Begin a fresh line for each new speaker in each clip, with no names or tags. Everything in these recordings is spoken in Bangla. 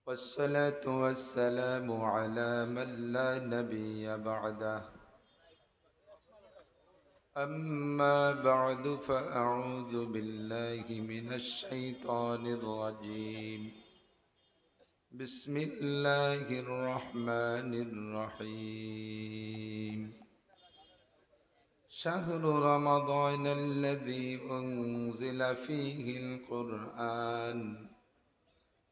والصلاة والسلام على من لا نبي بعده. أما بعد فأعوذ بالله من الشيطان الرجيم. بسم الله الرحمن الرحيم. شهر رمضان الذي أنزل فيه القرآن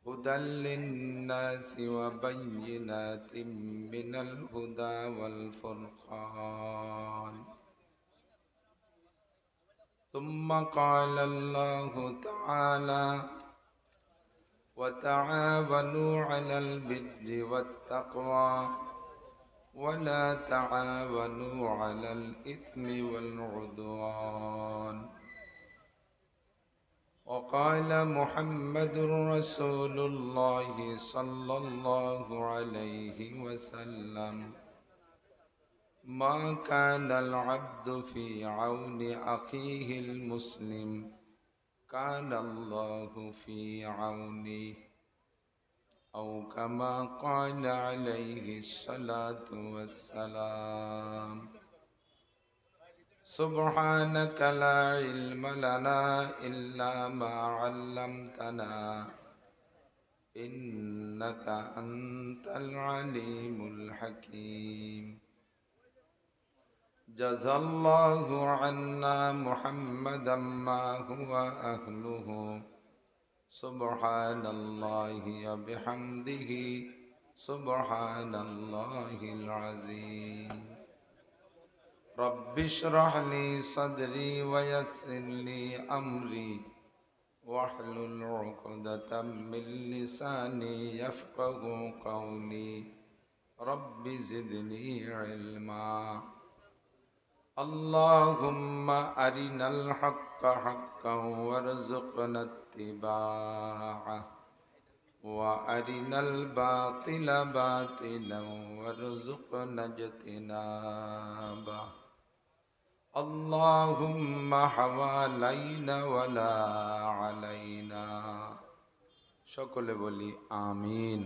هدى للناس وبينات من الهدى والفرقان. ثم قال الله تعالى: وتعاونوا على البر والتقوى ولا تعاونوا على الإثم والعدوان. وقال محمد رسول الله صلى الله عليه وسلم: ما كان العبد في عون أخيه المسلم كان الله في عونه، أو كما قال عليه الصلاة والسلام. سبحانك لا علم لنا إلا ما علمتنا إنك أنت العليم الحكيم. جزى الله عنا محمدا ما هو أهله. سبحان الله وبحمده سبحان الله العظيم. رب اشرح لي صدري ويسر لي أمري واحلل عقدة من لساني يفقه قولي. رب زدني علما. اللهم أرنا الحق حقا وارزقنا اتباعه وأرنا الباطل باطلا وارزقنا اجتنابه. اللهم حوالينا ولا علينا। সকলে বলি আমিন।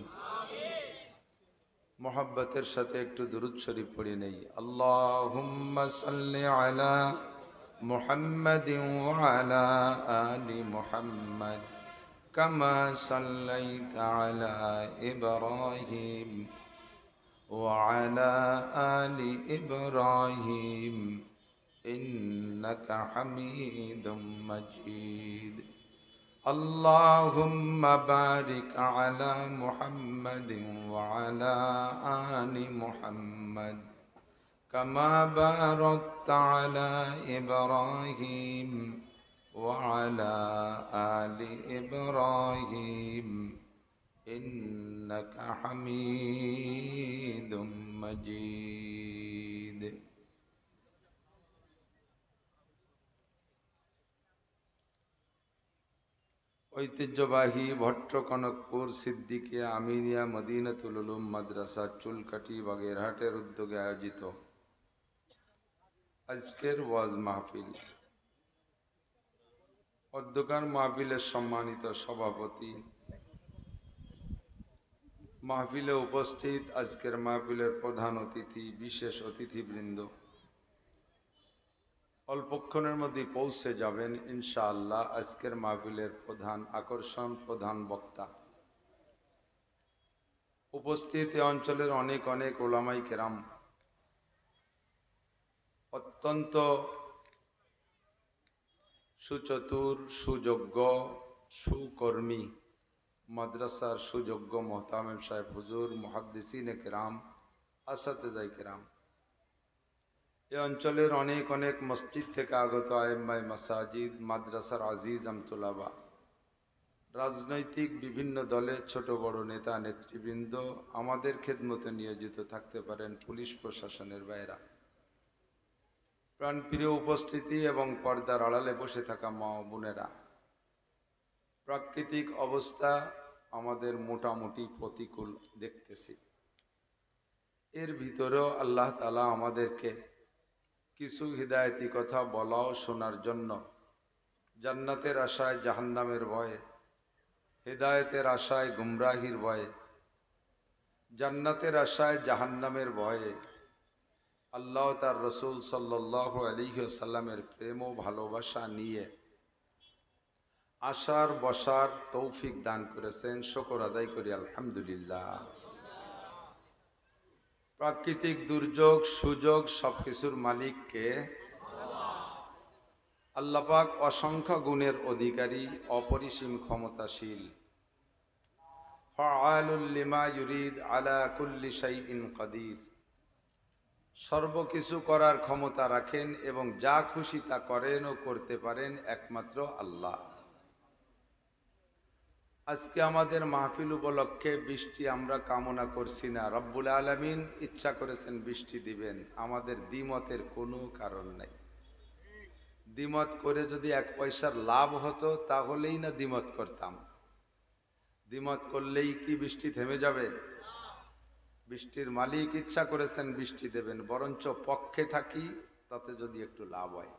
মোহাব্বতের সাথে একটু দুরূদ শরীফ পড়ে নেই। আল্লাহুম্মা সাল্লি আলা মুহাম্মাদিন ওয়া আলা আলি মুহাম্মাদ কামা সাল্লাইতা আলা ইব্রাহিম ওয়া আলা আলি ইব্রাহিম ইন্নাকা হামিদুম মাজিদ। اللهم بارك على محمد وعلى آل محمد كما باركت على إبراهيم وعلى آل إبراهيم إنك حميد مجيد। ঐতিহ্যবাহী ভট্টকনকপুর সিদ্দিকিয়া আমিনিয়া মদিনাতুল উলুম মাদ্রাসা চুলকাঠি বাগেরহাটের উদ্যোগে আয়োজিত আজকের ওয়াজ মাহফিল। অধ্যকার মাহফিলের সম্মানিত সভাপতি, মাহফিলে উপস্থিত আজকের মাহফিলের প্রধান অতিথি, বিশেষ অতিথিবৃন্দ, অল্পক্ষণের মধ্যে পৌঁছে যাবেন ইনশাআল্লাহ আজকের মাহফিলের প্রধান আকর্ষণ, প্রধান বক্তা। উপস্থিত এই অঞ্চলের অনেক অনেক উলামায়ে কেরাম, অত্যন্ত সুচতুর, সুযোগ্য, সুকর্মী, মাদ্রাসার সুযোগ্য মোহতামিম সাহেব হুজুর, মুহাদ্দিসিনে কেরাম, আসাতেজায়ে কেরাম, এই অঞ্চলের অনেক অনেক মসজিদ থেকে আগত আইম্মায়ে মাসাজিদ, মাদ্রাসার আজিজ আমতুলাবা, রাজনৈতিক বিভিন্ন দলের ছোট বড় নেতা নেতৃবৃন্দ, আমাদের খেদমতে নিয়োজিত থাকতে পারেন পুলিশ প্রশাসনের ভাইরা, প্রাণপ্রিয় উপস্থিতি এবং পর্দার আড়ালে বসে থাকা মা ও বোনেরা। প্রাকৃতিক অবস্থা আমাদের মোটামুটি প্রতিকূল দেখতেছি, এর ভিতরেও আল্লাহ তাআলা আমাদেরকে কিছু হিদায়াতি কথা বলা ও শোনার জন্য, জান্নাতের আশায় জাহান্নামের ভয়ে হেদায়েতের আশায় গুমরাহির ভয়ে, জান্নাতের আশায় জাহান্নামের ভয়ে, আল্লাহ তার রসুল সাল্লাল্লাহু আলাইহি ওয়াসাল্লামের প্রেম ও ভালোবাসা নিয়ে আসার বসার তৌফিক দান করেছেন। শুকর আদায় করি আলহামদুলিল্লাহ। প্রাকৃতিক দুর্যোগ সুযোগ সবকিছুর মালিককে আল্লাহ পাক, অসংখ্য গুণের অধিকারী, অপরিসীম ক্ষমতাশীল, ফাআলুল লিমা ইউরিদ, আলা কুল্লি শাইইন কাদির, সর্বকিছু করার ক্ষমতা রাখেন এবং যা খুশি তা করেন ও করতে পারেন একমাত্র আল্লাহ। আজকে আমাদের মাহফিল উপলক্ষে বৃষ্টি আমরা কামনা করছি না, রব্বুল আলামিন ইচ্ছা করেছেন বৃষ্টি দিবেন। আমাদের দ্বিমতের কোনো কারণ নাই। দ্বিমত করে যদি এক পয়সার লাভ হতো তাহলেই না দ্বিমত করতাম। দ্বিমত করলেই কি বৃষ্টি থেমে যাবে? বৃষ্টির মালিক ইচ্ছা করেছেন বৃষ্টি দেবেন, বরঞ্চ পক্ষে থাকি তাতে যদি একটু লাভ হয়।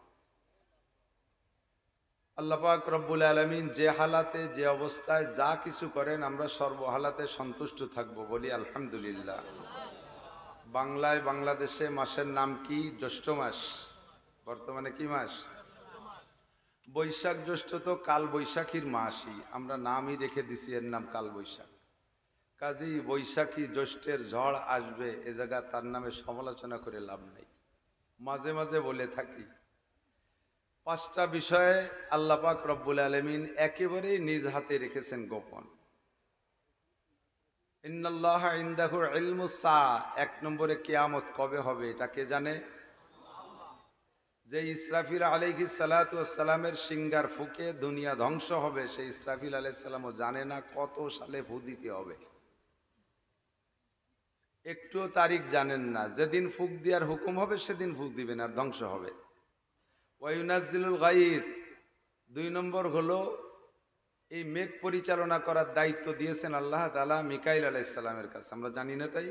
আল্লাহ পাক রব্বুল আলামিন যে হালাতে যে অবস্থায় যা কিছু করেন আমরা সর্বহালাতে সন্তুষ্ট থাকব, বলি আলহামদুলিল্লাহ। বাংলায় বাংলাদেশে মাসের নাম কি? জ্যৈষ্ঠ মাস। বর্তমানে কি মাস? বৈশাখ জ্যৈষ্ঠ তো কাল বৈশাখীর মাসই, আমরা নামই রেখে দিছি এর নাম কাল বৈশাখ। কাজেই বৈশাখী জ্যৈষ্ঠের ঝড় আসবে এ জায়গা তার নামে সমালোচনা করে লাভ নেই। মাঝে মাঝে বলে থাকি, পাঁচটা বিষয়ে আল্লাহ পাক রব্বুল আলামিন একেবারেই নিজ হাতে রেখেছেন গোপন। ইন্নাল্লাহা ইনদাহু ইলমুস সাআ, এক নম্বরে কিয়ামত কবে হবে এটা কে জানে? যে ইসরাফিল আলাইহিস সালাতু ওয়াস সালামের সিঙ্গার ফুঁকে দুনিয়া ধ্বংস হবে, সেই ইসরাফিল আলাইহিস সালামও জানে না কত সালে ফু দিতে হবে। একটুও তারিখ জানেন না। যেদিন ফুঁক দেওয়ার হুকুম হবে সেদিন ফুঁক দিবেন আর ধ্বংস হবে। ওয়ায়ুনাজ্জিলুল গায়ব, দুই নম্বর হলো এই মেঘ পরিচালনা করার দায়িত্ব দিয়েছেন আল্লাহ তাআলা মিকাইল আলাইহিস সালামের কাছে, আমরা জানি না তাই।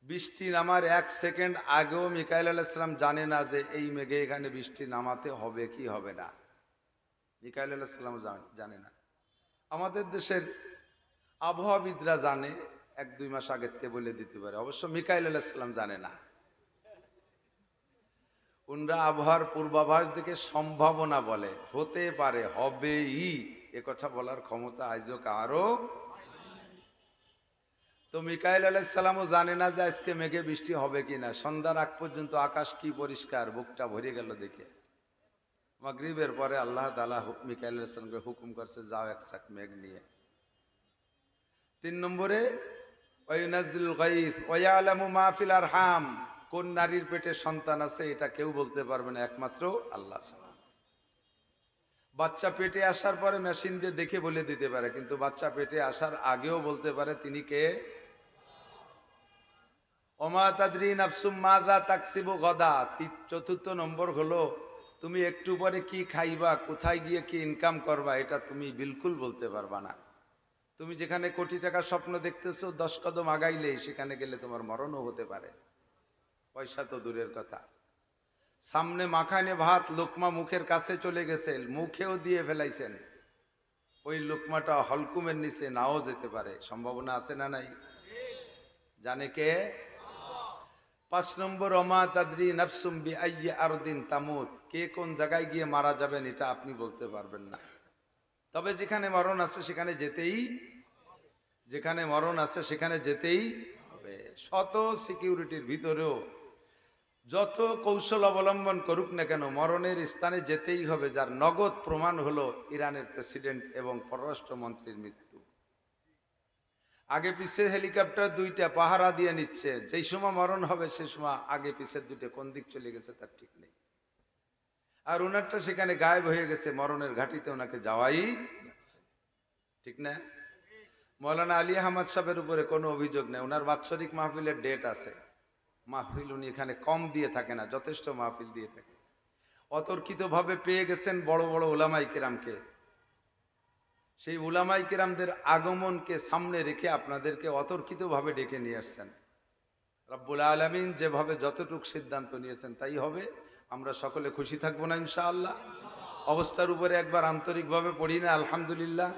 বৃষ্টি নামার এক সেকেন্ড আগেও মিকাইল আলাইহিস সালাম জানে না যে এই মেঘে এখানে বৃষ্টি নামাতে হবে কি হবে না। মিকাইল আলাইহিস সালাম জানে না। আমাদের দেশের আবহাওয়াবিদরা জানে, এক দুই মাস আগের থেকে বলে দিতে পারে, অবশ্য মিকাইল আলাইহিস সালাম জানে না। উনরা আবহাওয়ার পূর্বাভাস দেখে সম্ভাবনা বলে, হতে পারে, হবেই, এ কথা বলার ক্ষমতা আজও কারো। তো মিকাইল আলাইহিস সালামও জানে না যে আজকে মেঘে বৃষ্টি হবে কিনা। সন্ধ্যার আগ পর্যন্ত আকাশ কি পরিষ্কার, বুকটা ভরে গেল দেখে। মাগরিবের পরে আল্লাহ তাআলা মিকাইল আলাইহিস সালামকে হুকুম করছে, যাও এক চাক মেঘ নিয়ে। তিন নম্বরে ওয়ায়ুনাজ্জিলুল গায়ব ওয়া ইয়ালামু মা ফিল আরহাম, কোন নারীর পেটে সন্তান আছে এটা কেউ বলতে পারবে না, একমাত্র আল্লাহ ছাড়া। বাচ্চা পেটে আসার পরে মেশিন দিয়ে দেখে বলে দিতে পারে, কিন্তু বাচ্চা পেটে আসার আগেও বলতে পারে তিনি কে? ওমা তাদরি নাফসুম মাযা তাকসিবু গাদা। চতুর্থ নম্বর হলো তুমি একটু পরে কি খাইবা, কোথায় গিয়ে কি ইনকাম করবা, এটা তুমি বিলকুল বলতে পারবা না। তুমি যেখানে কোটি টাকা স্বপ্ন দেখতেছো 10 কদম আগাইলেই সেখানে গেলে তোমার মরণও হতে পারে, পয়সা তো দূরের কথা। সামনে মাখানে ভাত লোকমা মুখের কাছে চলে গেছে, মুখেও দিয়ে ফেলাইছেন, ওই লোকমাটা হলকুমের নিচে নাও যেতে পারে, সম্ভাবনা আছে না নাই? জানে কে? 5 নম্বর ওমা তাদরি নাফসুম বিআইয়ি আরদিন তামুত, কে কোন জায়গায় গিয়ে মারা যাবেন এটা আপনি বলতে পারবেন না। তবে যেখানে মরণ আছে সেখানে যেতেই, যেখানে মরণ আছে সেখানে যেতেই হবে। শত সিকিউরিটির ভিতরেও যত কৌশল অবলম্বন করুক না কেন মরণের স্থানে যেতেই হবে, যার নগদ প্রমাণ হলো ইরানের প্রেসিডেন্ট এবং পররাষ্ট্রমন্ত্রীর মৃত্যু। আগে পিছে হেলিকপ্টার দুইটা পাহারা দিয়ে নিচ্ছে, যেই সময় মরণ হবে সেই সময় আগে পিছের দুইটা কোন দিক চলে গেছে তার ঠিক নেই। আর ওনারটা সেখানে গায়েব হয়ে গেছে, মরণের ঘাটিতে ওনাকে যাওয়াই, ঠিক না? মৌলানা আলী আহমদ সাহেবের উপরে কোনো অভিযোগ নেই, ওনার বাৎসরিক মাহফিলের ডেট আছে। মাহফিল উনি এখানে কম দিয়ে থাকে না, যথেষ্ট মাহফিল দিয়ে থাকে। অতর্কিতভাবে পেয়ে গেছেন বড় বড় উলামায়ে কেরামকে, সেই উলামায়ে কেরামদের আগমনকে সামনে রেখে আপনাদেরকে অতর্কিতভাবে ডেকে নিয়ে আসছেন। রব্বুল আলামিন যেভাবে যতটুকু সিদ্ধান্ত নিয়েছেন তাই হবে। আমরা সকলে খুশি থাকবো না ইনশাআল্লাহ? অবস্থার উপরে একবার আন্তরিকভাবে পড়ি না আলহামদুলিল্লাহ?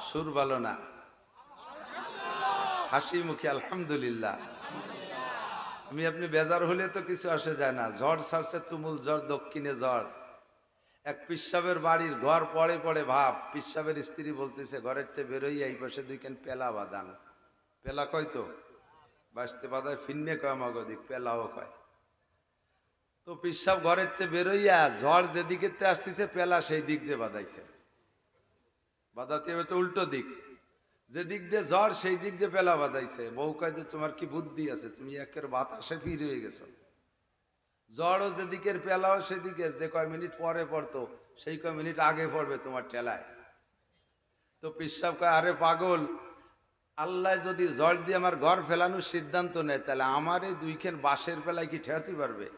সুর ভালো না, হাসি মুখে আলহামদুলিল্লাহ। আমি আপনি বেজার হলে তো কিছু আসে যায় না। ঝড় ছাড়ছে, তুমুল ঝড়, দক্ষিণে ঝড়। এক পিসাবের বাড়ির ঘর পড়ে পড়ে ভাব। পিসাবের স্ত্রী বলতেছে, ঘরের থেকে বেরোই এই পাশে দুইখান পেলা বাঁধান। পেলা কয় তো বাঁচতে বাঁধায়, ফিন্নে কয় মগদিক, পেলাও কয়। তো পিসাব ঘরের থেকে বেরোইয়া ঝড় যেদিকে আসতেছে পেলা সেই দিক দিয়ে বাঁধাইছে। বাঁধাতে হবে তো উল্টো দিক, যেদিক দিয়ে ঝড় সেই দিক দিয়ে পেলা বাঁধাইছে। বউ কয় যে তোমার কি বুদ্ধি আছে, তুমি একের বাতাসে ফিরে হয়ে গেছো। ঝড়ও যেদিকের পেলাও সেদিকে, যে কয় মিনিট পরে পড়তো সেই কয় মিনিট আগে পড়বে তোমার ঠেলায়। তো পিসাব কয়, আরে পাগল, আল্লাহ যদি ঝড় দিয়ে আমার ঘর ফেলানোর সিদ্ধান্ত নেয়, তাহলে আমার এই দুইখান বাঁশের পেলায় কি ঠেকাতে পারবে?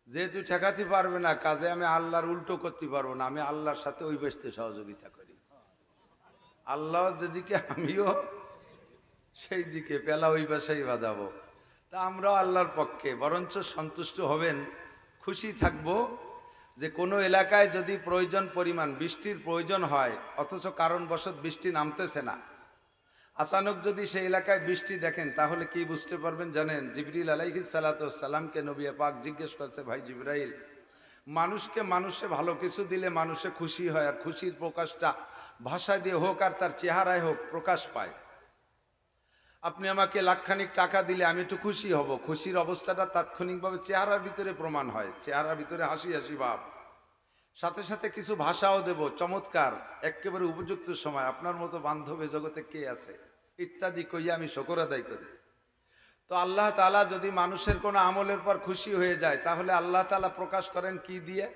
যেহেতু ঠেকাতে পারবে না, কাজে আমি আল্লাহর উল্টো করতে পারবো না। আমি আল্লাহর সাথে ওই বেশতে সহযোগিতা করি। আল্লাহ যেদিকে আমিও সেই দিকে, পেলা ওই বাসাই বাঁধাবো। তা আমরাও আল্লাহর পক্ষে, বরঞ্চ সন্তুষ্ট হবেন, খুশি থাকব যে কোনো এলাকায় যদি প্রয়োজন পরিমাণ বৃষ্টির প্রয়োজন হয়, অথচ কারণবশত বৃষ্টি নামতেছে না, আচানক যদি সেই এলাকায় বৃষ্টি দেখেন, তাহলে কি বুঝতে পারবেন জানেন? জিবরিল আলাইহিস সালাতু ওয়াস সালামকে নবী পাক জিজ্ঞেস করছে, ভাই জিবরাইল, মানুষকে মানুষে ভালো কিছু দিলে মানুষে খুশি হয়, আর খুশির প্রকাশটা ভাষা দিয়ে হোক আর তার চেহারায় হোক প্রকাশ পায়। আপনি আমাকে লাখখানিক টাকা দিলে আমি একটু খুশি হব, খুশির অবস্থাটা তাৎক্ষণিকভাবে চেহারার ভিতরে প্রমাণ হয়, চেহারার ভিতরে হাসি হাসি ভাব। সাথে সাথে কিছু ভাষাও দেব, চমৎকার, একেবারে উপযুক্ত সময়, আপনার মতো বান্ধবী জগতে কে আছে, ইত্যাদি কইয়া আমি শুকর আদায় করি। তো আল্লাহ তাআলা যদি মানুষের কোনো আমলের পর খুশি হয়ে যায়, তাহলে আল্লাহ তাআলা প্রকাশ করেন কি দিয়ে?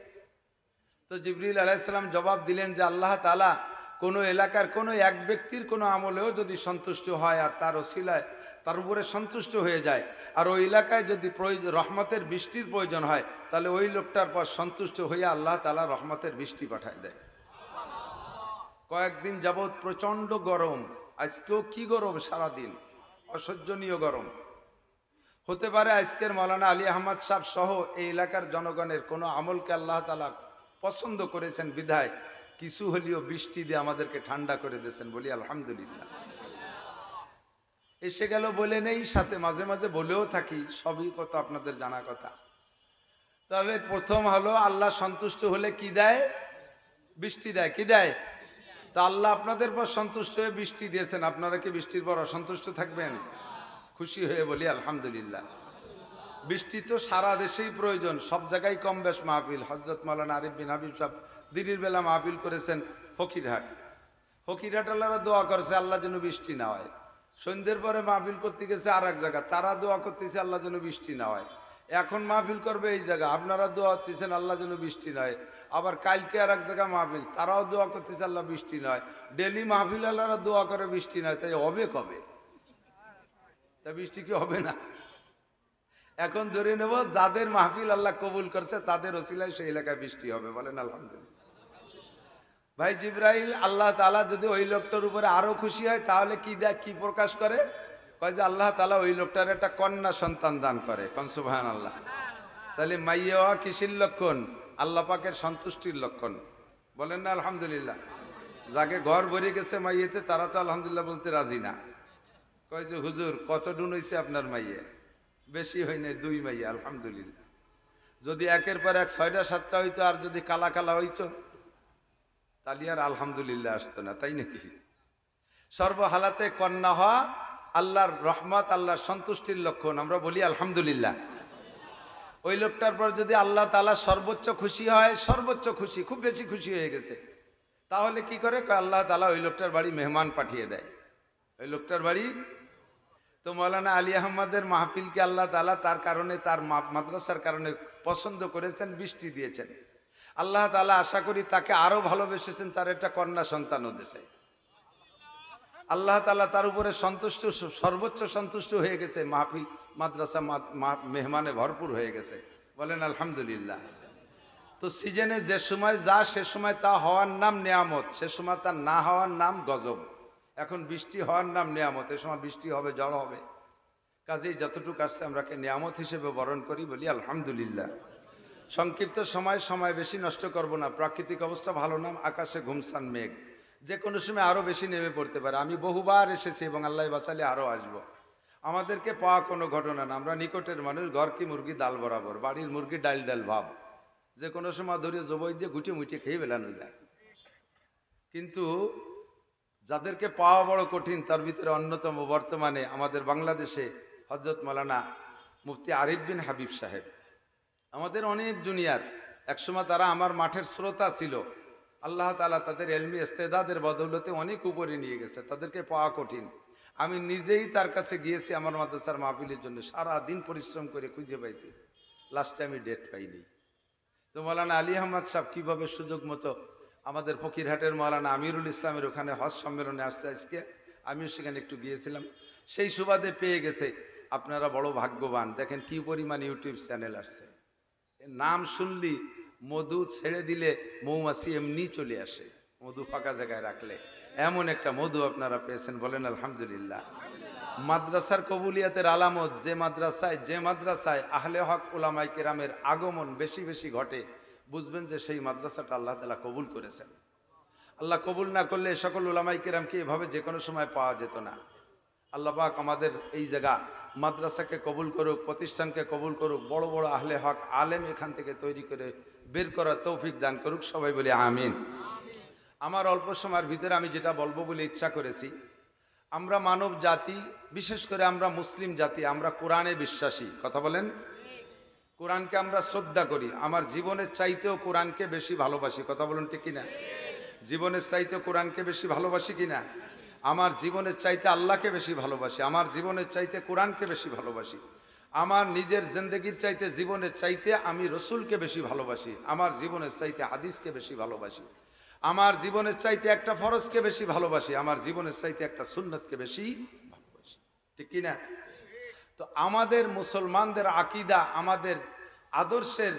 তো জিবরিল আলাইহিস সালাম জবাব দিলেন যে আল্লাহ তাআলা কোনো এলাকার কোনো এক ব্যক্তির কোনো আমলেও যদি সন্তুষ্ট হয় আর তার ওসিলায় তার উপরে সন্তুষ্ট হয়ে যায়, আর ওই এলাকায় যদি রহমতের বৃষ্টির প্রয়োজন হয়, তাহলে ওই লোকটার পর সন্তুষ্ট হইয়া আল্লাহ তাআলা রহমতের বৃষ্টি পাঠায় দেয়। কয়েকদিন যাবৎ প্রচণ্ড গরম, আজকেও কি গরম, সারাদিন অসহ্যনীয় গরম। হতে পারে আজকের মৌলানা আলী আহমদ সাহেব সহ এই এলাকার জনগণের কোনো আমলকে আল্লাহ তাআলা পছন্দ করেছেন বিধায় কিছু হলেও বৃষ্টি দিয়ে আমাদেরকে ঠান্ডা করে দিয়েছেন, বলি আলহামদুলিল্লাহ। এসে গেল বলে নেই, সাথে মাঝে মাঝে বলেও থাকি, সবই কত আপনাদের জানা কথা। তাহলে প্রথম হলো আল্লাহ সন্তুষ্ট হলে কি দেয়? বৃষ্টি দেয়। কি দেয়? তা আল্লাহ আপনাদের পর সন্তুষ্ট হয়ে বৃষ্টি দিয়েছেন, আপনারা কি বৃষ্টির পর অসন্তুষ্ট থাকবেন? খুশি হয়ে বলি আলহামদুলিল্লাহ। বৃষ্টি তো সারা দেশেই প্রয়োজন, সব জায়গায় কম বেশ মাহফিল। হযরত মাওলানা আরিফ বিন হাবিব সাহেব দিনের বেলা মাহফিল করেছেন ফকিরহাট। ফকিরহাট আল্লাহরা দোয়া করছে আল্লাহ যেন বৃষ্টি না হয়। সন্ধ্যের পরে মাহফিল করতে গেছে আর এক জায়গা, তারা দোয়া করতেছে আল্লাহ যেন বৃষ্টি না হয়। এখন মাহফিল করবে এই জায়গা, আপনারা দোয়া করতেছেন আল্লাহ যেন বৃষ্টি না হয়। আবার কালকে আর এক জায়গা মাহফিল, তারাও দোয়া করতেছে আল্লাহ বৃষ্টি না হয়। ডেলি মাহফিল আল্লাহরা দোয়া করে বৃষ্টি না হয়, তাই হবে কবে? তা বৃষ্টি কি হবে না? এখন ধরে নেব যাদের মাহফিল আল্লাহ কবুল করছে তাদের ওসিলায় সেই এলাকায় বৃষ্টি হবে, বলেন আলহামদুলিল্লাহ। ভাই জিবরাইল আল্লাহ তাআলা যদি ওই লোকটার উপরে আরো খুশি হয়, তাহলে কি দেয়, কি প্রকাশ করে? কয় যে আল্লাহ তাআলা ওই লোকটার একটা কন্যা সন্তান দান করে। কোন সুবহানাল্লাহ। তাহলে মাইয়া হওয়া কিসের লক্ষণ? আল্লাহ পাকের সন্তুষ্টির লক্ষণ, বলেন না আলহামদুলিল্লাহ। যাকে ঘর ভরে গেছে মাইয়েতে, তারা তো আলহামদুলিল্লাহ বলতে রাজি না। কয় যে হুজুর কত ডুন হয়েছে আপনার মাইয়ে? বেশি হয় নাই, 2 মাইয়া, আলহামদুলিল্লাহ। যদি একের পর এক 6টা 7টা হইতো, আর যদি কালা কালা হইতো, তাহলে আর আলহামদুলিল্লাহ আসতো না, তাই নাকি? সর্বহালাতে কন্যা হওয়া আল্লাহর রহমত, আল্লাহর সন্তুষ্টির লক্ষণ, আমরা বলি আলহামদুলিল্লাহ। ওই লোকটার পর যদি আল্লাহ তাআলা সর্বোচ্চ খুশি হয়, সর্বোচ্চ খুশি, খুব বেশি খুশি হয়ে গেছে, তাহলে কি করে? আল্লাহ তাআলা ওই লোকটার বাড়ি মেহমান পাঠিয়ে দেয়। ওই লোকটার বাড়ি, তো মৌলানা আলী আহমদের মাহফিলকে আল্লাহ তাআলা তার কারণে, তার মাদ্রাসার কারণে পছন্দ করেছেন, বৃষ্টি দিয়েছেন। আল্লাহ তাআলা আশা করি তাকে আরো ভালোবেসেছেন, তার একটা কন্যা সন্তানও দিয়েছে। আল্লাহ তাআলা তার উপরে সন্তুষ্ট, সর্বোচ্চ সন্তুষ্ট হয়ে গেছে। মাহফিল, মাদ্রাসা মেহমানে ভরপুর হয়ে গেছে, বলেন আলহামদুলিল্লাহ। তো সিজনে যে সময় যা, সে সময় তা হওয়ার নাম নেয়ামত, সে সময় তা না হওয়ার নাম গজব। এখন বৃষ্টি হওয়ার নাম নেয়ামত, এ সময় বৃষ্টি হবে, ঝড় হবে। কাজেই যতটুকু আসছে আমরাকে নেয়ামত হিসেবে বরণ করি, বলি আলহামদুলিল্লাহ। সংক্ষিপ্ত সময় বেশি নষ্ট করব না। প্রাকৃতিক অবস্থা ভালো না, আকাশে ঘুমসান মেঘ, যে কোনো সময় আরও বেশি নেমে পড়তে পারে। আমি বহুবার এসেছি এবং আল্লাহ বাঁচালে আরও আসবো। আমাদেরকে পাওয়া কোনো ঘটনা না। আমরা নিকটের মানুষ, ঘর কি মুরগি ডাল বরাবর, বাড়ির মুরগি ডাল ডাল ভাব, যে কোনো সময় ধরে জবই দিয়ে গুটিয়ে মুটিয়ে খেয়ে বেলানো যায়। কিন্তু যাদেরকে পাওয়া বড় কঠিন, তার ভিতরে অন্যতম বর্তমানে আমাদের বাংলাদেশে হযরত মাওলানা মুফতি আরিফ বিন হাবিব সাহেব। আমাদের অনেক জুনিয়র, একসময় তারা আমার মাঠের শ্রোতা ছিল। আল্লাহ তাআলা তাদের ইলমি ইস্তেদাদের বদৌলতে অনেক উপরে নিয়ে গেছে, তাদেরকে পাওয়া কঠিন। আমি নিজেই তার কাছে গিয়েছি আমার মাদ্রাসার মাহফিলের জন্য, সারা দিন পরিশ্রম করে খুঁজে পাইছি, লাস্টে আমি ডেট পাইনি। তো মাওলানা আলী আহমদ সাহেব কীভাবে সুযোগ মতো আমাদের ফকিরহাটের মাওলানা আমিরুল ইসলামের ওখানে হজ সম্মেলনে আসতে, আজকে আমিও সেখানে একটু গিয়েছিলাম, সেই সুবাদে পেয়ে গেছে। আপনারা বড় ভাগ্যবান, দেখেন কি পরিমাণ ইউটিউব চ্যানেল আসছে। নাম শুনলি মধু ছেড়ে দিলে মৌমাছি এমনি চলে আসে, মধু ফাঁকা জায়গায় রাখলে। এমন একটা মধু আপনারা পেয়েছেন, বলেন আলহামদুলিল্লাহ। মাদ্রাসার কবুলিয়াতের আলামত, যে মাদ্রাসায় আহলে হক উলামায়ে কেরামের আগমন বেশি বেশি ঘটে, বুঝবেন যে সেই মাদ্রাসাটা আল্লাহ তাআলা কবুল করেছেন। আল্লাহ কবুল না করলে সকল উলামায়ে কেরামকে এভাবে যে কোনো সময় পাওয়া যেত না। আল্লাহ পাক আমাদের এই জায়গা মাদ্রাসাকে কবুল করুক, প্রতিষ্ঠানকে কবুল করুক, বড় বড় আহলে হক আলেম এখান থেকে তৈরি করে বের করার তৌফিক দান করুক, সবাই বলে আমিন। আমার অল্প সময়ের ভিতরে আমি যেটা বলবো বলে ইচ্ছা করেছি, আমরা মানব জাতি, বিশেষ করে আমরা মুসলিম জাতি, আমরা কোরআনে বিশ্বাসী। কথা বলেন, কোরআনকে আমরা শ্রদ্ধা করি। আমার জীবনের চাইতেও কোরআনকে বেশি ভালোবাসি। কথা বলুন ঠিক কিনা? জীবনের চাইতেও কোরআনকে বেশি ভালোবাসি কিনা? আমার জীবনের চাইতে আল্লাহকে বেশি ভালোবাসি, আমার জীবনের চাইতে কোরআনকে বেশি ভালোবাসি, আমার নিজের জিন্দেগির চাইতে জীবনের চাইতে আমি রসুলকে বেশি ভালোবাসি, আমার জীবনের চাইতে হাদিসকে বেশি ভালোবাসি, আমার জীবনের চাইতে একটা ফরজকে বেশি ভালোবাসি, আমার জীবনের চাইতে একটা সুন্নতকে বেশি ভালোবাসি। ঠিক কিনা? তো আমাদের মুসলমানদের আকীদা, আমাদের আদর্শের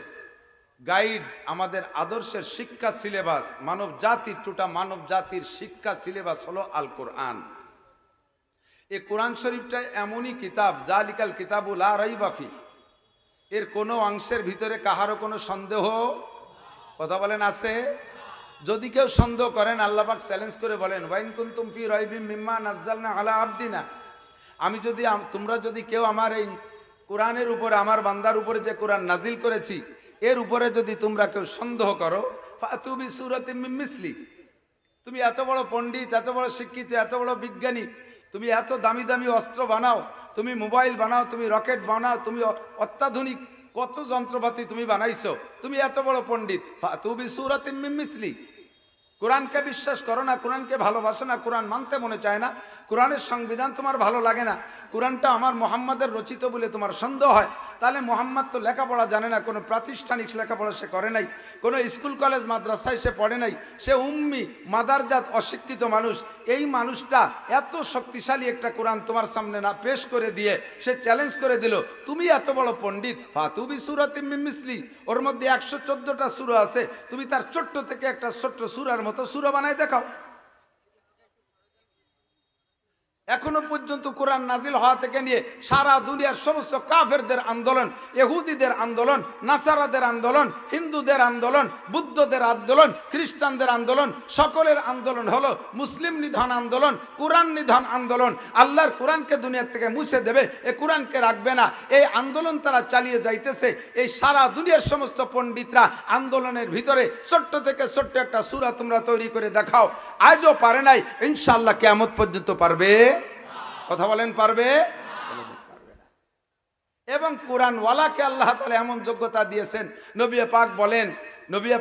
গাইড, আমাদের আদর্শের শিক্ষা সিলেবাস, মানব জাতির মানব জাতির শিক্ষা সিলেবাস হলো আল কোরআন। এই কোরআন শরীফটা এমনই কিতাব, জালিকাল কিতাবু লা রাইবা ফি, এর কোনো অংশের ভিতরে কাহারও কোনো সন্দেহ, কথা বলেন, আছে? যদি কেউ সন্দেহ করেন, আল্লাহ পাক চ্যালেঞ্জ করে বলেন, ওয়াইন কুনতুম ফি রাইবিম মিম্মা নাযালনা আলা আবদিনা, তোমরা যদি কেউ আমার এই কোরআনের উপরে, আমার বান্দার উপরে যে কোরআন নাজিল করেছি, এর উপরে যদি তোমরা কেউ সন্দেহ করো, ফাতু বিসূরাতিম মিন মিসলি, তুমি এত বড় পণ্ডিত, এত বড় শিক্ষিত, এত বড় বিজ্ঞানী, তুমি এত দামি দামি অস্ত্র বানাও, তুমি মোবাইল বানাও, তুমি রকেট বানাও, তুমি অত্যাধুনিক কত যন্ত্রপাতি তুমি বানাইছো, তুমি এত বড় পণ্ডিত, ফাতু বিসূরাতিম মিন মিসলি, কোরআনকে বিশ্বাস করো না, কোরআনকে ভালোবাসো না, কোরআন মানতে মনে চায় না, কোরআনের সংবিধান তোমার ভালো লাগে না, কোরআনটা আমার মুহাম্মাদের রচিত বলে তোমার সন্দেহ হয়, তাহলে মুহাম্মদ তো লেখাপড়া জানে না, কোনো প্রাতিষ্ঠানিক লেখাপড়া সে করে নাই, কোনো স্কুল কলেজ মাদ্রাসায় সে পড়ে নাই, সে উম্মি মাদারজাত অশিক্ষিত মানুষ। এই মানুষটা এত শক্তিশালী একটা কোরআন তোমার সামনে না পেশ করে দিয়ে সে চ্যালেঞ্জ করে দিল, তুমি এত বড় পণ্ডিত, ফাতু বিসূরাতিম মিন মিসলি, ওর মধ্যে 114টা সূরা আছে, তুমি তার ছোট্ট থেকে একটা ছোট্ট সূরার মতো সূরা বানায় দেখাও। এখনো পর্যন্ত কোরআন নাজিল হওয়া থেকে নিয়ে সারা দুনিয়ার সমস্ত কাফেরদের আন্দোলন, ইহুদিদের আন্দোলন, নাসারাদের আন্দোলন, হিন্দুদের আন্দোলন, বুদ্ধদের আন্দোলন, খ্রিস্টানদের আন্দোলন, সকলের আন্দোলন হলো মুসলিম নিধন আন্দোলন, কোরআন নিধন আন্দোলন। আল্লাহর কোরআনকে দুনিয়া থেকে মুছে দেবে, এই কোরআনকে রাখবে না, এই আন্দোলন তারা চালিয়ে যাইতেছে। এই সারা দুনিয়ার সমস্ত পণ্ডিতরা আন্দোলনের ভিতরে ছোট্ট থেকে ছোট্ট একটা সূরা তোমরা তৈরি করে দেখাও, আজও পারে নাই, ইনশাআল্লাহ কিয়ামত পর্যন্ত পারবে? কথা বলেন, পারবে? এবং কোরআনওয়ালাকে আল্লাহ তাআলা এমন যোগ্যতা দিয়েছেন, নবী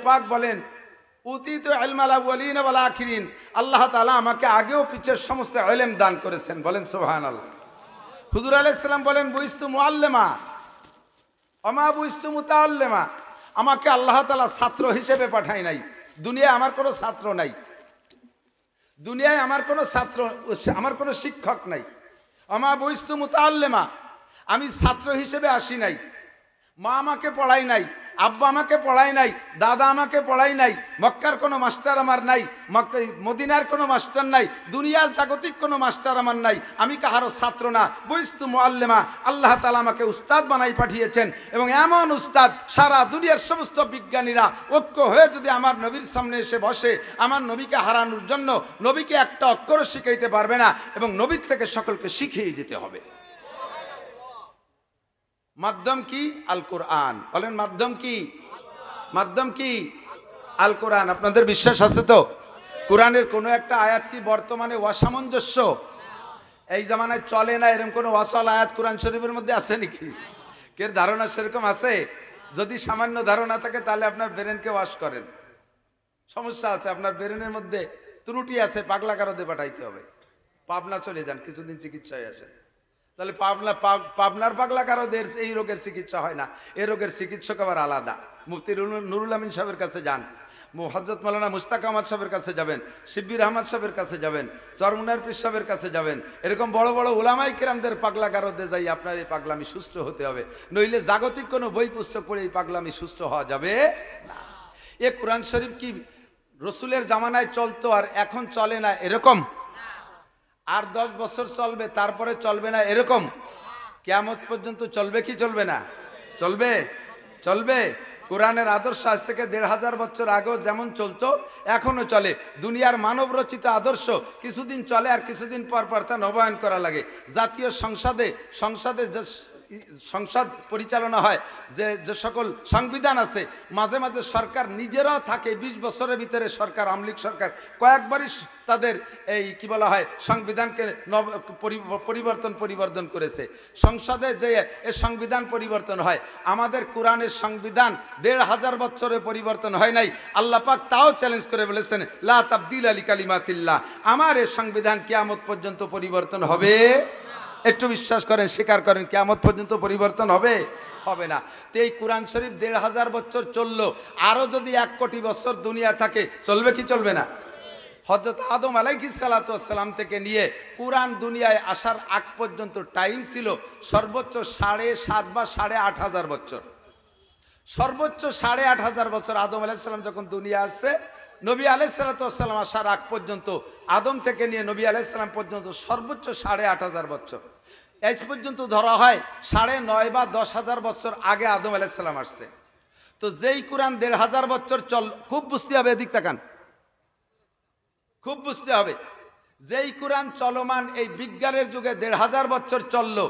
পাক বলেন উতিতু ইলমাল আউয়ালিন ওয়াল আখিরিন, আল্লাহ তাআলা আমাকে আগেও পিছের সমস্ত ইলম দান করেছেন, বলেন সুবহানাল্লাহ। হুজুর আলাইহিস সালাম বলেন বুইস্তু মুআল্লিমা ওমা বুইস্তু মুতাআল্লিমা, আমাকে আল্লাহ তাআলা ছাত্র হিসেবে পাঠায় নাই, দুনিয়ায় আমার কোনো ছাত্র নাই, দুনিয়ায় আমার কোনো ছাত্র, আমার কোনো শিক্ষক নাই। আমা বইস্তু মুতাআল্লিমা, আমি ছাত্র হিসেবে আসি নাই, মা আমাকে পড়াই নাই, আব্বা আমাকে পড়ায় নাই, দাদা আমাকে পড়াই নাই, মক্কার কোনো মাস্টার আমার নাই, মদিনার কোনো মাস্টার নাই, দুনিয়ার জাগতিক কোনো মাস্টার আমার নাই, আমি কাহারও ছাত্র না, বইস্তু মুআল্লিমা, আল্লাহ তাআলা আমাকে উস্তাদ বানাই পাঠিয়েছেন। এবং এমন উস্তাদ সারা দুনিয়ার সমস্ত বিজ্ঞানীরা ঐক্য হয়ে যদি আমার নবীর সামনে এসে বসে, আমার নবীকে হারানোর জন্য নবীকে একটা অক্ষর শিখাইতে পারবে না, এবং নবীর থেকে সকলকে শিখিয়ে যেতে হবে। মাধ্যম কি? আল কোরআন। বলেন মাধ্যম কি? মাধ্যম কি? আল কোরআন। আপনাদের বিশ্বাস আছে তো? কোরআনের কোনো একটা আয়াত কি বর্তমানে অসামঞ্জস্য? এই জামানায় চলে না এরকম কোনো ওয়াসাল আয়াত কোরআন শরীফের মধ্যে আছে নাকি? কের ধারণা সেরকম আছে? যদি সামান্য ধারণা থাকে তাহলে আপনার ব্রেনকে ওয়াশ করেন। সমস্যা আছে, আপনার ব্রেনের মধ্যে ত্রুটি আছে, পাগলা কারদে পাঠাইতে হবে। পাবনা চলে যান, কিছুদিন চিকিৎসায় আসেন। তাহলে পাবনার পাগলা কারদের এই রোগের চিকিৎসা হয় না, এই রোগের চিকিৎসক আবার আলাদা। মুফতি নুরুল আমিন সাহেবের কাছে যান, হযরত মাওলানা মুশতাক আহমদ সাহেবের কাছে যাবেন, শিব্বির আহমদ সাহেবের কাছে যাবেন, চরমুনার পীর সাহেবের কাছে যাবেন। এরকম বড় বড় উলামায়ে কেরামদের পাগলা কারদে যাই আপনার এই পাগলামি সুস্থ হতে হবে, নইলে জাগতিক কোনো বই পুস্তক পড়ে এই পাগলামি সুস্থ হওয়া যাবে না। এ কোরআন শরীফ কি রসুলের জামানায় চলতো আর এখন চলে না এরকম? আর 10 বছর চলবে, তারপরে চলবে না এরকম? কিয়ামত পর্যন্ত চলবে কি চলবে না? চলবে, চলবে। কোরআনের আদর্শ আজ থেকে 1500 বছর আগেও যেমন চলতো এখনো চলে। দুনিয়ার মানব রচিত আদর্শ কিছুদিন চলে আর কিছুদিন পর পর তা নবায়ন করা লাগে। জাতীয় সংসদে যে সংসদ পরিচালনা হয়, যে সকল সংবিধান আছে, মাঝে মাঝে সরকার নিজেরাও থাকে। 20 বছরের ভিতরে সরকার, আমলিক সরকার কয়েকবারই তাদের এই কি বলা হয় সংবিধানকে পরিবর্তন করেছে। সংসদে যে সংবিধান পরিবর্তন হয়, আমাদের কোরআনের সংবিধান 1500 বছরে পরিবর্তন হয় নাই। আল্লাহ পাক তাও চ্যালেঞ্জ করে বলেছেন, লা তাবদিলা লিকালিমাতিল্লাহ, আমার এই সংবিধান কিয়ামত পর্যন্ত পরিবর্তন হবে। একটু বিশ্বাস করেন, স্বীকার করেন, কিয়ামত পর্যন্ত পরিবর্তন হবে? হবে না। তো এই কোরআন শরীফ 1500 বছর চললো, আরো যদি 1 কোটি বছর দুনিয়া থাকে চলবে কি চলবে না? হযরত আদম আলাইহিস সালাতু ওয়াস সালাম থেকে নিয়ে কোরআন দুনিয়ায় আসার আগ পর্যন্ত টাইম ছিল সর্বোচ্চ 7.5 বা 8.5 বছর। সর্বোচ্চ 8.5 বছর। আদম আলাইহিস সালাম যখন দুনিয়া আসছে, নবী আলাইহিস সালাতু ওয়াস সালাম আসার আগ পর্যন্ত, আদম থেকে নিয়ে নবী আলাইহিস সালাম পর্যন্ত সর্বোচ্চ 8.5 বছর। এই পর্যন্ত ধরা হয় 9.5 বা 10,000 বছর আগে আদম আলাইহিস সালাম আসছে। তো যেই কোরআন 1500 বছর খুব বুঝতে হবে, এদিক তাকান, খুব বুঝতে হবে। যেই কোরআন চলমান এই বিজ্ঞানের যুগে 1500 বছর চললো,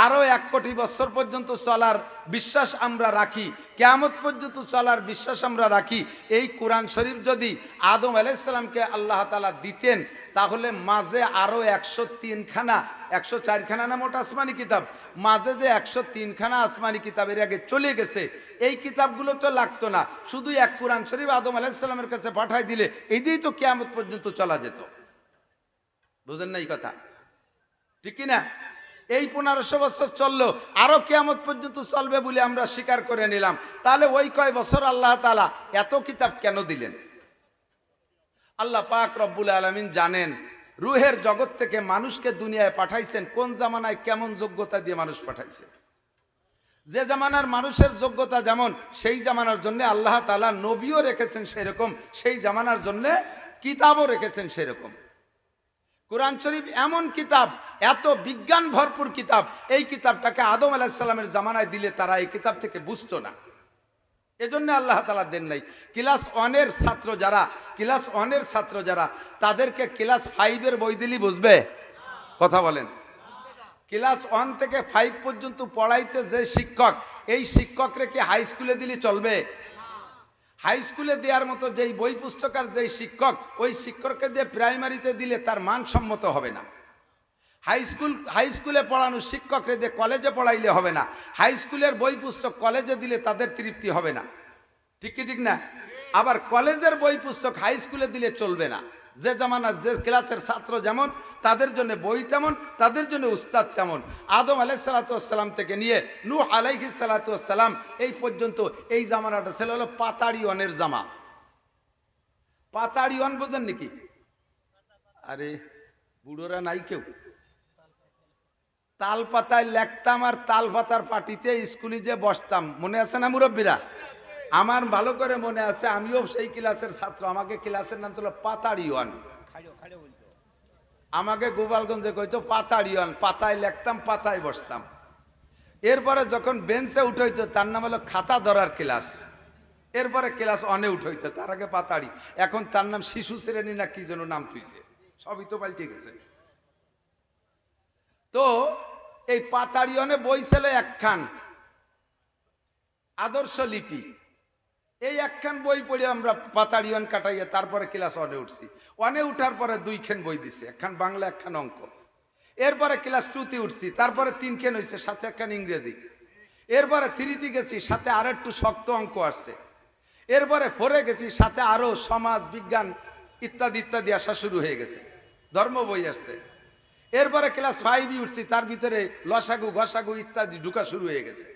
আরো 1 কোটি বছর পর্যন্ত চলার বিশ্বাস আমরা রাখি, কিয়ামত পর্যন্ত চলার বিশ্বাস আমরা রাখি। এই কোরআন শরীফ যদি আদম আলাইহিস সালামকে আল্লাহ তাআলা দিতেন, তাহলে মাঝে আরো 103 খানা, 104 খানা না মোট আসমানি কিতাব, মাঝে যে 103 খানা আসমানি কিতাবের আগে চলে গেছে, এই কিতাবগুলো তো লাগতো না। শুধু এক কোরআন শরীফ আদম আলাইহিস সালামের কাছে পাঠাই দিলে এই দিয়েই তো কিয়ামত পর্যন্ত চলা যেত। বুঝেন না এই কথা? ঠিক কিনা? এই 1500 বছর চললো, আরো কিয়ামত পর্যন্ত চলবে বলে আমরা স্বীকার করে নিলাম। তাহলে ওই কয় বছর আল্লাহ তাআলা এত কিতাব কেন দিলেন? আল্লাহ পাক রব্বুল আলামিন জানেন। রুহের জগৎ থেকে মানুষকে দুনিয়ায় পাঠাইছেন, কোন জামানায় কেমন যোগ্যতা দিয়ে মানুষ পাঠাইছে। যে জামানার মানুষের যোগ্যতা যেমন, সেই জামানার জন্য আল্লাহ তাআলা নবীও রেখেছেন সেরকম, সেই জামানার জন্য কিতাবও রেখেছেন সেরকম। কোরআন শরীফ এমন কিতাব, এত বিজ্ঞান ভরপুর কিতাব, এই কিতাবটাকে আদম আলাইহিস সালামের জামানায় দিলে তারা এই কিতাব থেকে বুঝতো না। এজন্য আল্লাহ তাআলা দেন নাই। ক্লাস 1-এর ছাত্র যারা, তাদেরকে ক্লাস 5-এর বই দিলেই বুঝবে? কথা বলেন। ক্লাস 1 থেকে 5 পর্যন্ত পড়াইতে যে শিক্ষক, এই শিক্ষকরে কি হাই স্কুলে দিলে চলবে? হাই স্কুলে দেওয়ার মতো যেই বই পুস্তকের যেই শিক্ষক, ওই শিক্ষককে দিয়ে প্রাইমারিতে দিলে তার মানসম্মত হবে না। হাই স্কুলে পড়ানো শিক্ষককে দিয়ে কলেজে পড়াইলে হবে না। হাই স্কুলের বই পুস্তক কলেজে দিলে তাদের তৃপ্তি হবে না। ঠিক কি ঠিক না? আবার কলেজের বই পুস্তক হাই স্কুলে দিলে চলবে না। যে জামানার যে ক্লাসের ছাত্র যেমন, তাদের জন্য বই তেমন, তাদের জন্য উস্তাদ তেমন। আদম আলাইহিস সালাতু ওয়াস সালাম থেকে নিয়ে নূহ আলাইহিস সালাতু ওয়াস সালাম এই পর্যন্ত এই জামানাটা ছিল হলো পাতাড়িওয়ানের জামা। পাতাড়িওয়ান বোঝেন নাকি? আরে বুড়োরা নাই কেউ? তাল পাতায় লেখতাম আর তাল পাতার পাটিতে স্কুলে যে বসতাম, মনে আছে না মুরব্বীরা? আমার ভালো করে মনে আছে, আমিও সেই ক্লাসের ছাত্র। আমাকে ক্লাসের নাম ছিল পাতাড়িওয়ান। আমাকে গোপালগঞ্জে কইতো পাতাড়িওয়ান। পাতায় লিখতাম, পাতায় বসতাম। এরপরে যখন বেঞ্চে উঠাইতো তার নাম হলো খাতা ধরার ক্লাস। এরপরে ক্লাস অনে উঠাইতো, তার আগে পাতাড়ি। এখন তার নাম শিশু শ্রেণী না কি যেন নাম তুইছে, সবই তো পাল্টে গেছে। তো এই পাতাড়িওয়ানে বই ছিল একখান, আদর্শ লিপি। এই একখান বই পড়ে আমরা পাতাড়িওয়ান কাটাইয়া তারপরে ক্লাস ওয়ানে উঠছি। ওয়ানে উঠার পরে দুইখান বই দিছে, একখান বাংলা একখান অঙ্ক। এরপরে ক্লাস টুতে উঠছি, তারপরে তিনখান হয়েছে, সাথে একখান ইংরেজি। এরপরে থ্রিতে গেছি, সাথে আর একটু শক্ত অঙ্ক আসছে। এরপরে ফোরে গেছি, সাথে আরো সমাজ বিজ্ঞান ইত্যাদি ইত্যাদি আসা শুরু হয়ে গেছে, ধর্ম বই আসছে। এরপরে ক্লাস 5 উঠছি, তার ভিতরে লসাগু গসাগু ইত্যাদি ঢুকা শুরু হয়ে গেছে।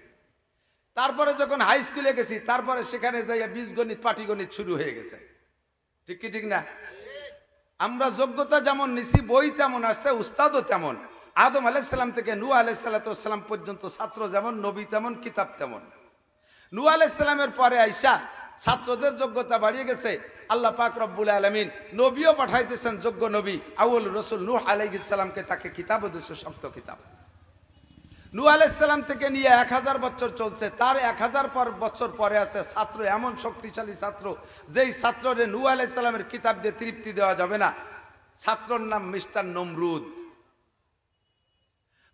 তারপরে যখন হাই স্কুলে গেছি, তারপরে সেখানে যাইয়া বীজগণিত পাটিগণিত শুরু হয়ে গেছে। ঠিক কি ঠিক না? আমরা যোগ্যতা যেমন নিছি, বই তেমন আসছে, উস্তাদও তেমন। আদম আলাইহিসসালাম থেকে নূহ আলাইহিসসালাম পর্যন্ত ছাত্র যেমন, নবী তেমন, কিতাব তেমন। নূহ আলাইহিসসালামের পরে আইসা ছাত্রদের যোগ্যতা বাড়িয়ে গেছে। আল্লাহ পাক রব্বুল আলামিন নবীও পাঠাইতেছেন, যোগ্য নবী আউয়াল রাসূল নূহ আলাইহিস সালামকে, তাকে কিতাব দিয়েছে, শক্ত কিতাব। নূহ আলাইহিস সালাম থেকে নিয়ে 1000 বছর চলছে। তার 1000 বছর পরে আছে ছাত্র, এমন শক্তিশালী ছাত্র যেই ছাত্ররে নূহ আলাইহিস সালামের কিতাব দিয়ে তৃপ্তি দেওয়া যাবে না। ছাত্রর নাম মিস্টার নমরুদ।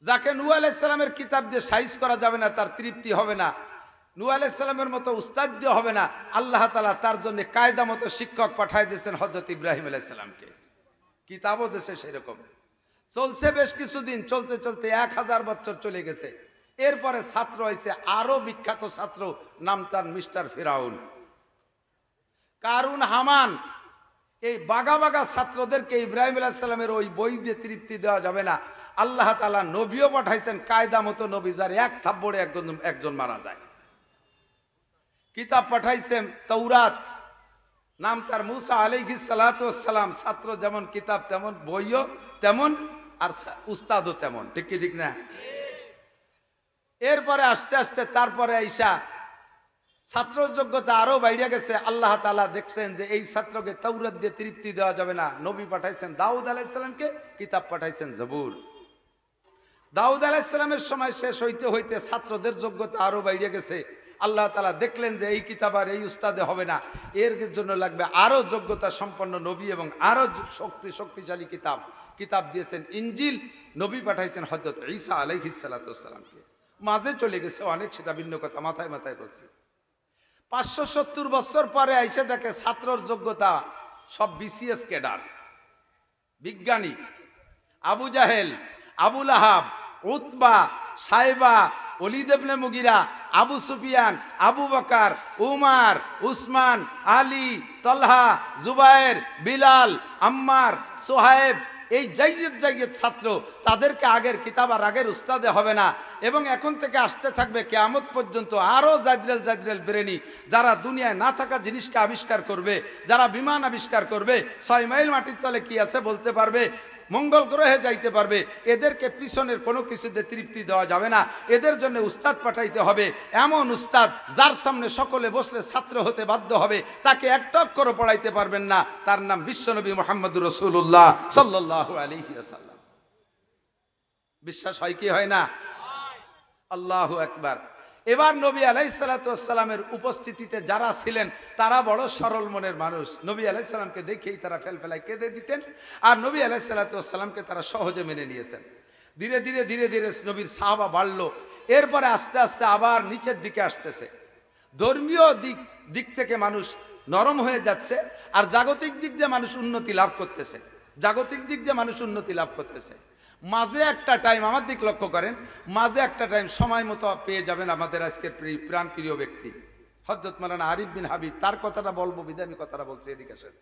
যাকে নূহ আলাইহিস সালামের কিতাব দিয়ে সাইজ করা যাবে না, তার তৃপ্তি হবে না। নূহ আলাইহিস সালামের মতো উস্তাদ দিয়ে হবে না। আল্লাহ তাআলা তার জন্য কায়দা মতো শিক্ষক পাঠায় দিয়েছেন হযরত ইব্রাহিম আলাইহিস সালামকে, কিতাবও দেশে সেরকম চলছে। বেশ কিছুদিন চলতে চলতে 1000 বছর চলে গেছে। এরপরে ছাত্র হয়েছে আরো বিখ্যাত ছাত্র, নাম তার মিস্টার ফিরাউন। কারুন, হামান, এই বাগা বাগা ছাত্রদেরকে ইব্রাহিম আলাইহিস সালামের ওই বই দিয়ে তৃপ্তি দেওয়া যাবে না। আল্লাহ তাআলা নবীও পাঠাইছেন, কায়দা মতো নবী, যার এক থাপ্পড়ে একজন মারা যায়। কিতাব পাঠাইছেন তাওরাত, নাম তার মুসা আলাইহিস সালাতু ওয়াস সালাম। ছাত্র যেমন, কিতাব তেমন, বইও তেমন, আর উস্তাদও তেমন। ঠিক কি ঠিক না? এরপরে আস্তে আস্তে তারপরে আইসা ছাত্র যোগ্যতা আরো বাইরে গেছে। আল্লাহ তাআলা দেখছেন যে এই ছাত্রকে তাওরাত দিয়ে তৃপ্তি দেওয়া যাবে না। নবী পাঠাইছেন দাউদ আলাইহিস সালামকে, কিতাব পাঠাইছেন জবুর। দাউদ আলাইহিস সালামের সময় শেষ হইতে হইতে ছাত্রদের যোগ্যতা আরো বাইরে গেছে। আল্লাহ তাআলা দেখলেন যে এই কিতাব আর এই উস্তাদে হবে না, এর জন্য লাগবে আরো যোগ্যতা সম্পন্ন নবী এবং আরো শক্তিশালী কিতাব। কিতাব দিয়েছেন ইনজিল। নবী পাঠাইছেন হযরত ঈসা আলাইহিস সালাতু ওয়াস সালামকে। মাঝে চলে গেছে অনেক, সেটা ভিন্ন কথা, মাথায় মাথায় বলছি। 570 বছর পরে আইসা দেখে ছাত্রর যোগ্যতা সব বিসিএস ক্যাডার, বিজ্ঞানী। আবু জাহেল, আবু লাহাব, উতবা, সাইবা, ওলীদ ইবনে মুগিরা, আবু সুফিয়ান, আবু বকর, উমর, উসমান, আলী, তলহা, জুবায়ের, বিলাল, আম্মার, সোহাইব, এই জাইয়দ ছাত্র। তাদেরকে আগের কিতাব আর আগের উস্তাদে হবে না। এবং এখন থেকে আসতে থাকবে কিয়ামত পর্যন্ত আরো জাজরেল ব্রেনি, যারা দুনিয়ায় না থাকা জিনিসকে আবিষ্কার করবে, যারা বিমান আবিষ্কার করবে, 6 মাইল মাটির তলে কি আছে বলতে পারবে, মঙ্গল গ্রহে যাইতে পারবে। এদেরকে পিছনের কোনো কিছুতে তৃপ্তি দেওয়া যাবে না। এদের জন্য উস্তাদ পাঠাইতে হবে, এমন উস্তাদ যার সামনে সকলে বসলে ছাত্র হতে বাধ্য হবে, তাকে একটা অক্ষর পড়াইতে পারবেন না। তার নাম বিশ্বনবী মুহাম্মদুর রাসূলুল্লাহ সাল্লাল্লাহু আলাইহি ওয়াসাল্লাম। বিশ্বাস হয় কি হয় না? আল্লাহু আকবার। এবার নবী আলাইহিস সালাতু ওয়াস সালামের উপস্থিতিতে যারা ছিলেন তারা বড় সরল মনের মানুষ। নবী আলাইহিস সালামকে দেখেই তারা ফেলফেলায় কেঁদে দিতেন, আর নবী আলাইহিস সালাতু ওয়াস সালামকে তারা সহজে মেনে নিয়েছেন। ধীরে ধীরে নবীর সাহাবা বাড়লো। এরপরে আস্তে আস্তে আবার নিচের দিকে আসতেছে। ধর্মীয় দিক থেকে মানুষ নরম হয়ে যাচ্ছে, আর জাগতিক দিক দিয়ে মানুষ উন্নতি লাভ করতেছে। মাঝে একটা টাইম, আমার দিক লক্ষ্য করেন, মাঝে একটা টাইম সময় মতো পেয়ে যাবেন আমাদের আজকের প্রাণ প্রিয় ব্যক্তি হযরত মাওলানা আরিফ বিন হাবিব। তার কথাটা বলবো বিধায় আমি কথাটা বলছি, এদিকে আসেন।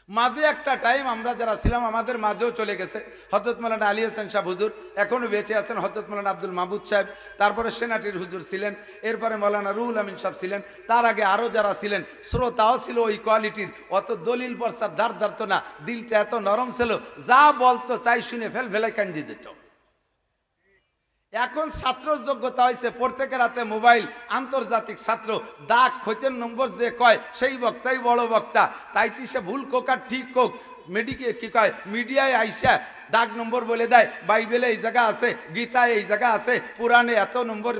মাঝে একটা টাইম আমরা যারা ছিলাম আমাদের মাঝেও চলে গেছে হযরত মাওলানা আলী হোসেন সাহেব হুজুর, এখনো বেঁচে আছেন। হযরত মাওলানা আব্দুল মাহমুদ সাহেব, তারপরে সেনাটির হুজুর ছিলেন, এরপরে মাওলানা রুহুল আমিন সাহেব ছিলেন। তার আগে আরো যারা ছিলেন, শ্রোতাও ছিল ওই কোয়ালিটির। অত দলিল পর্সার দাঁড় দাঁড়তো না, দিলটা এত নরম ছিল, যা বলতো তাই শুনে ফেলাই কান্দি দিত। এখন ছাত্রর যোগ্যতা হয়েছে প্রত্যেকের হাতে মোবাইল, আন্তর্জাতিক ছাত্র, ডাক খৈতের নম্বর যে কয় সেই বক্তাই বড় বক্তা। তাইতে সে ভুল কোক আর ঠিক কোক কি কয় মিডিয়ায় আইসা ডাক নম্বর বলে দেয়, বাইবেলে এই জায়গা আছে, গীতায় এই জায়গা আছে, পুরাণে এত নম্বর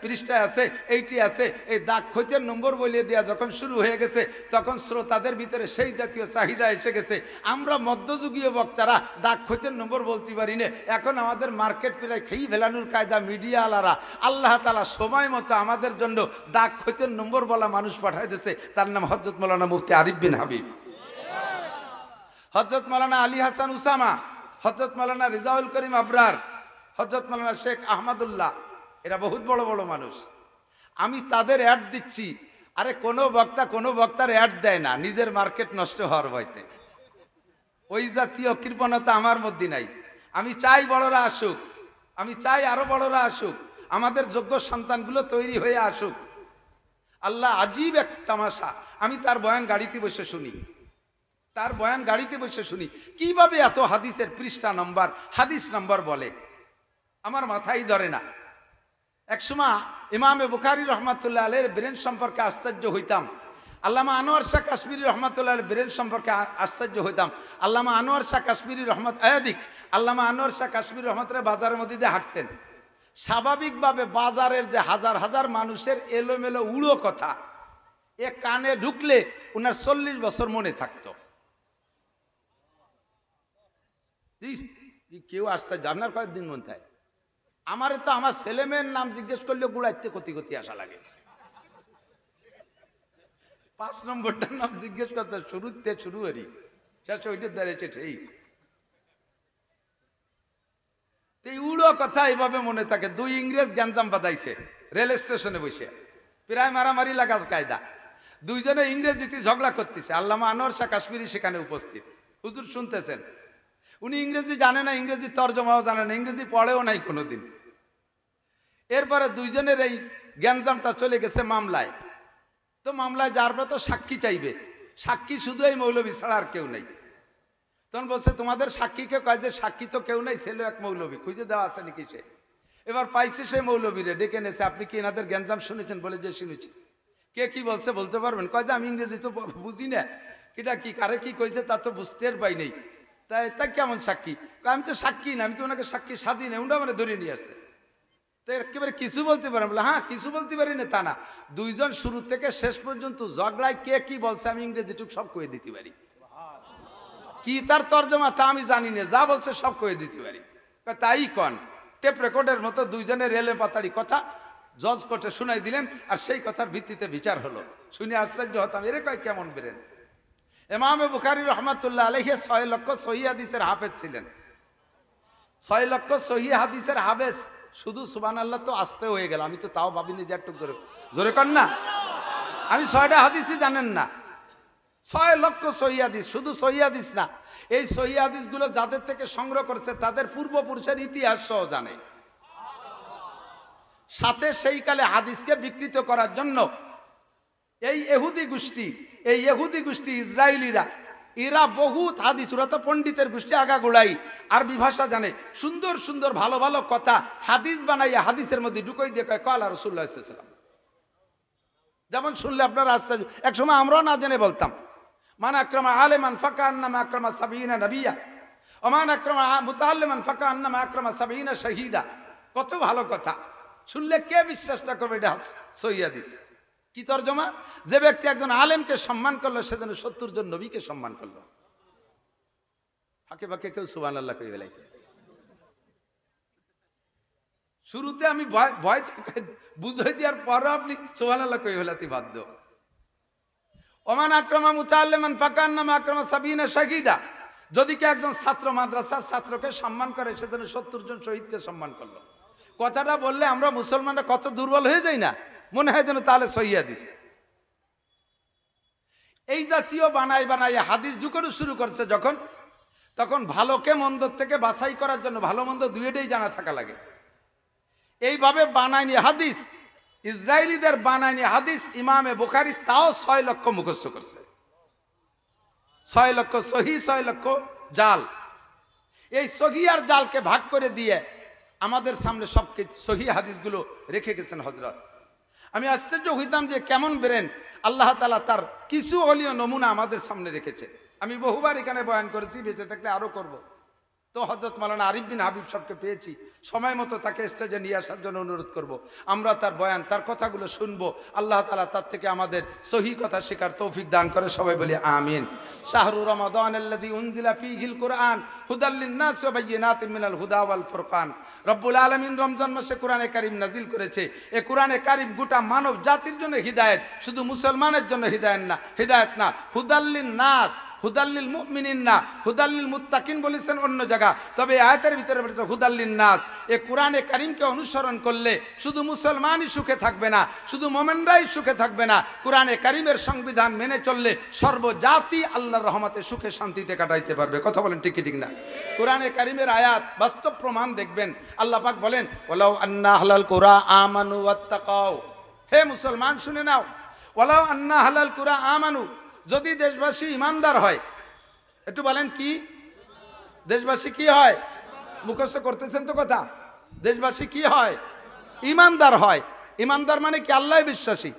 পৃষ্ঠায় আছে, এইটি আছে। এই ডাক খৈতের নম্বর বলে দেওয়া যখন শুরু হয়ে গেছে তখন শ্রোতাদের ভিতরে সেই জাতীয় চাহিদা এসে গেছে। আমরা মধ্যযুগীয় বক্তারা ডাক খৈতের নম্বর বলতে পারি না। এখন আমাদের মার্কেট প্রায় খেয়ে ফেলানোর কায়দা মিডিয়া আলারা। আল্লাহ তাআলা সময় মতো আমাদের জন্য ডাক খৈতের নম্বর বলা মানুষ পাঠাই দিয়েছে। তার নাম হযরত মাওলানা মুফতি আরিফ বিন হাবিব, হযরত মাওলানা আলী হাসান উসামা, হযরত মাওলানা রিজাউল করিম আবরার, হযরত মাওলানা শেখ আহমদুল্লাহ। এরা বহুত বড় বড় মানুষ। আমি তাদের অ্যাড দিচ্ছি। আরে কোনো বক্তার অ্যাড দেয় না নিজের মার্কেট নষ্ট হওয়ার ভয়তে। ওই জাতীয় কৃপণতা আমার মধ্যে নাই। আমি চাই বড়রা আসুক, আমি চাই আরো বড়রা আসুক, আমাদের যোগ্য সন্তানগুলো তৈরি হয়ে আসুক। আল্লাহ আজীব এক তামাশা। আমি তার বয়ান গাড়িতে বসে শুনি, তার বয়ান গাড়িতে বসে শুনি কিভাবে এত হাদিসের পৃষ্ঠা নম্বর, হাদিস নম্বর বলে, আমার মাথায় ধরে না। একসময় ইমামে বুখারী রহমাতুল্লাহ আলাইহির ব্রেন সম্পর্কে আশ্চর্য হইতাম। আল্লামা আনোয়ার শাহ কাশ্মীরি রহমাতুল্লাহ আলাইহির ব্রেন সম্পর্কে আশ্চর্য হইতাম। আল্লামা আনোয়ার শাহ কাশ্মীরি আল্লামা আনোয়ার শাহ কাশ্মীরি রহমাতুল্লাহ বাজারের মধ্যে দিয়ে হাঁটতেন। স্বাভাবিকভাবে বাজারের যে হাজার হাজার মানুষের এলোমেলো উড়ো কথা এ কানে ঢুকলে ওনার 40 বছর মনে থাকতো। কেউ আসছে জানার কয়েকদিন মন থাকে। আমারে তো আমার ছেলে মেয়ের নাম জিজ্ঞেস করলে গুড়াইতে কতি কতি আসা লাগে। 5 নম্বরটার নাম জিজ্ঞেস করছে, শুরুতে শুরু হরি শেষ ওইটা দাঁড়িয়েছে ঠিক। এই উড়ো কথা এইভাবে মনে থাকে। 2 ইংরেজ গ্যাঞ্জাম বাঁধাইছে রেল স্টেশনে বসে, প্রায় মারামারি লাগার কায়দা। দুইজনে ইংরেজিতে ঝগড়া করতেছে। আল্লামা আনোয়ার শাহ কাশ্মীরি সেখানে উপস্থিত। হুজুর শুনতেছেন। উনি ইংরেজি জানে না, ইংরেজি তর্জমাও জানে না, ইংরেজি পড়েও নাই কোনোদিন। এরপরে দুইজনের এই গ্যাঞ্জামটা চলে গেছে মামলায়। তো মামলায় যার পর তো সাক্ষী চাইবে, সাক্ষী শুধু এই মৌলবী ছাড়া আর কেউ নেই। তখন বলছে তোমাদের সাক্ষীকে কয় যে সাক্ষী তো কেউ নেই, ছেলে এক মৌলবী, খুঁজে দেওয়া আছে নাকি সে। এবার পাইছে সে মৌলবীরে, ডেকে নেছে। আপনি কি এনাদের গ্যাঞ্জাম শুনেছেন? বলে যে শুনেছি। কে কি বলছে বলতে পারবেন? কয় যে আমি ইংরেজি তো বুঝি না, কিটা কি কারে কি কইছে তা তো বুঝতে পাই নেই। তা কেমন সাক্ষী? আমি তো সাক্ষী না, আমি তো ওনাকে সাক্ষী সাজি না, ওটা মানে ধরে নিয়ে আসছে। তো একেবারে কিছু বলতে পারেন? বলে হ্যাঁ কিছু বলতে পারি না তা না, দুইজন শুরু থেকে শেষ পর্যন্ত ঝগড়ায় কে কি বলছে আমি ইংরেজিটুক সব কয়ে দিতে পারি। কি তার তর্জমা তা আমি জানি না, যা বলছে সব কয়ে দিতে পারি। তাই কন। টেপ রেকর্ডের মতো দুইজনে রেলে পাতারি কথা জজ কোর্টে শুনাই দিলেন, আর সেই কথার ভিত্তিতে বিচার হলো। শুনে আশ্চর্য হতাম, এরে কয় কেমন বেরেন। ইমামে বুখারী রহমাতুল্লাহ আলাইহি 6 লক্ষ সহিহ হাদিসের হাফেজ ছিলেন। 6 লক্ষ সহিহ হাদিসের হাফেজ। শুধু সুবহানাল্লাহ তো আসতে হয়ে গেল, আমি তো তাও ভাবিনি যে একটু জোরে জোরে কর না। আমি 6টা হাদিসই জানেন না। 6 লক্ষ সহিহ হাদিস, শুধু সহিহ হাদিস না, এই সহিহ হাদিসগুলো যাদের থেকে সংগ্রহ করেছে তাদের পূর্বপুরুষের ইতিহাস সহ জানে। সাথে সেই কালে হাদিসকে বিকৃত করার জন্য এই ইহুদি গোষ্ঠী ইসরায়েলিরা, এরা বহুত হাদিস, ওরা তো পণ্ডিতের গোষ্ঠী আগাগোড়াই, আরবি ভাষা জানে, সুন্দর সুন্দর ভালো ভালো কথা হাদিস বানাইয়া হাদিসের মধ্যে ঢুকাই দিয়ে কয় কালা রাসূলুল্লাহ সাল্লাল্লাহু আলাইহি ওয়াসাল্লাম। যেমন শুনলে আপনারা আশ্চর্য। একসময় আমরাও না জেনে বলতাম মান আকরামা আলিমান ফাকা আন্নামা আকরামা 70 নবিয়্যা ওয়া মান আকরামা মুতাআল্লিমান ফাকা আন্নামা আকরামা 70 শাহীদা। কত ভালো কথা, শুনলে কে বিশ্বাসটা করবে? এটা সহিহ হাদিস। কি তর্জমা? যে ব্যক্তি একজন আলেমকে সম্মান করলো সে যেন 70 জন নবীকে সম্মান করলো। ফাঁকে ফাঁকে কেউ সুবহানাল্লাহ কই ফেলাইছে। শুরুতে আমি ভয় বুঝাই দেওয়ার পরও আপনি সুবহানাল্লাহ কই ফেলাতে বাধ্য। ওমান আকরামা মুতাআল্লিমান ফাকা আন্নামা আকরামা 70 শাহীদা। যদি কে একজন ছাত্র মাদ্রাসার ছাত্রকে সম্মান করে সে যেন 70 জন শহীদকে সম্মান করলো। কথাটা বললে আমরা মুসলমানরা কত দুর্বল হয়ে যাই না, মনে হয় যেন তাহলে সহিহ হাদিস। এই জাতীয় বানাই হাদিস ঢুকানো শুরু করছে যখন, তখন ভালোকে মন্দ থেকে বাছাই করার জন্য ভালো মন্দ দুইটাই জানা থাকা লাগে। এইভাবে বানায়নি হাদিস, ইসরায়েলিদের বানায়নি হাদিস ইমামে বুখারী তাও 6 লক্ষ মুখস্থ করছে। 6 লক্ষ সহিহ, 6 লক্ষ জাল। এই সহিহ আর জালকে ভাগ করে দিয়ে আমাদের সামনে সব সহি হাদিসগুলো রেখে গেছেন হযরত। আমি আশ্চর্য হইতাম যে কেমন ব্রেন আল্লাহ তাআলা তার কিছু অলীয় নমুনা আমাদের সামনে রেখেছে। আমি বহুবার এখানে বয়ান করেছি, বেঁচে থাকলে আরো করব। তো হযরত মাওলানা আরিফ বিন হাবিব সাহেবকে পেয়েছি, সময় মতো তাকে স্টেজে নিয়ে আসার জন্য অনুরোধ করব। আমরা তার বয়ান, তার কথাগুলো শুনবো। আল্লাহ তাআলা তার থেকে আমাদের সহি কথা শেখার তৌফিক দান করে, সবাই বলি আমিন। শাহরু রমাদানাল্লাযী উনজিলা ফীহিল কুরআন হুদাল লিন-নাস ওয়া বায়্যিনাতিন মিনাল হুদা ওয়াল ফুরকান। রব্বুল আলামিন রমজান মাসে কোরআনে কারীম নাজিল করেছে। এই কোরআনে কারীম গোটা মানব জাতির জন্য হিদায়াত, শুধু মুসলমানের জন্য হিদায়াত না, হুদাল লিন-নাস, হুদাল্লিল মুমিনিন না, হুদাল্লিল মুত্তাকিন বলেছেন অন্য জায়গা, তবে আয়াতের ভিতরে বলেছে হুদাল্লিন নাস। এই কোরআনে কারীমকে অনুসরণ করলে শুধু মুসলমানই সুখে থাকবে না, শুধু মুমিনরাই সুখে থাকবে না, কোরআনে কারীমের সংবিধান মেনে চললে সর্বজাতি আল্লাহর রহমতে সুখে শান্তিতে কাটাইতে পারবে। কথা বলেন ঠিক কি ঠিক না? কোরআনে কারীমের আয়াত বাস্তব প্রমাণ দেখবেন। আল্লাহ পাক বলেন ওয়ালাউ আন্না আহলাল কুরা আমানু ওয়াত্তাকাও। হে মুসলমান শুনে নাও, ওয়ালাউ আন্না আহলাল কুরা আমানু, যদি দেশবাসী ইমানদার হয়। একটু বলেন কি দেশবাসী কি হয়? মুখস্থ করতেছেন তো কথা? দেশবাসী কি হয়? ইমানদার হয়। ইমানদার মানে কি? আল্লাহ বিশ্বাসী।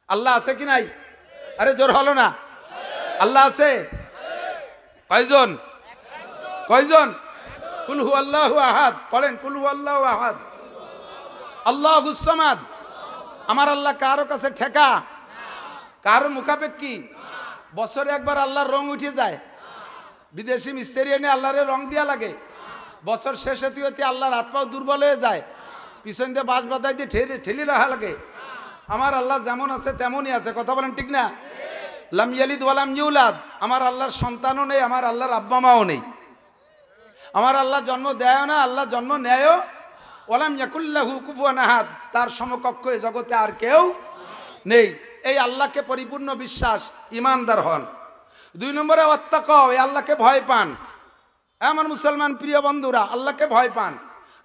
আল্লাহ আছে কি নাই? আরে জোর হলো না? আল্লাহ আছে কয়জন? কয়জন? কুল হু আল্লাহু আহাদ। বলেন কুল হু আল্লাহু আহাদ, আল্লাহুস সামাদ। আমার আল্লাহ কারো কাছে ঠেকা, কারো মুখাপেক্ষী। বছরে একবার আল্লাহর রং উঠে যায়, বিদেশি মিস্ত্রি এনে আল্লাহরে রং দিয়া লাগে। বছর শেষে হতে আল্লাহর হাত পাও দুর্বল হয়ে যায়, পিছন দিয়ে বাঁশ বাঁধাই দিয়ে ঠেলি রাখা লাগে। আমার আল্লাহ যেমন আছে তেমনই আছে। কথা বলেন ঠিক না? লাম ইয়ালিদ ওয়া লাম ইউলাদ। আমার আল্লাহর সন্তানও নেই, আমার আল্লাহর আব্বা মাও নেই। আমার আল্লাহ জন্ম দেয় না, আল্লাহ জন্ম নেয়ও। ওয়ালাম ইয়াকুল্লাহু কুফুয়ান আহাদ, তার সমকক্ষ এই জগতে আর কেউ নেই। এই আল্লাহকে পরিপূর্ণ বিশ্বাস, ইমানদার হন। 2 নম্বরে ওয়াত্তাকাও, এই আল্লাহকে ভয় পান। আমার মুসলমান প্রিয় বন্ধুরা, আল্লাহকে ভয় পান।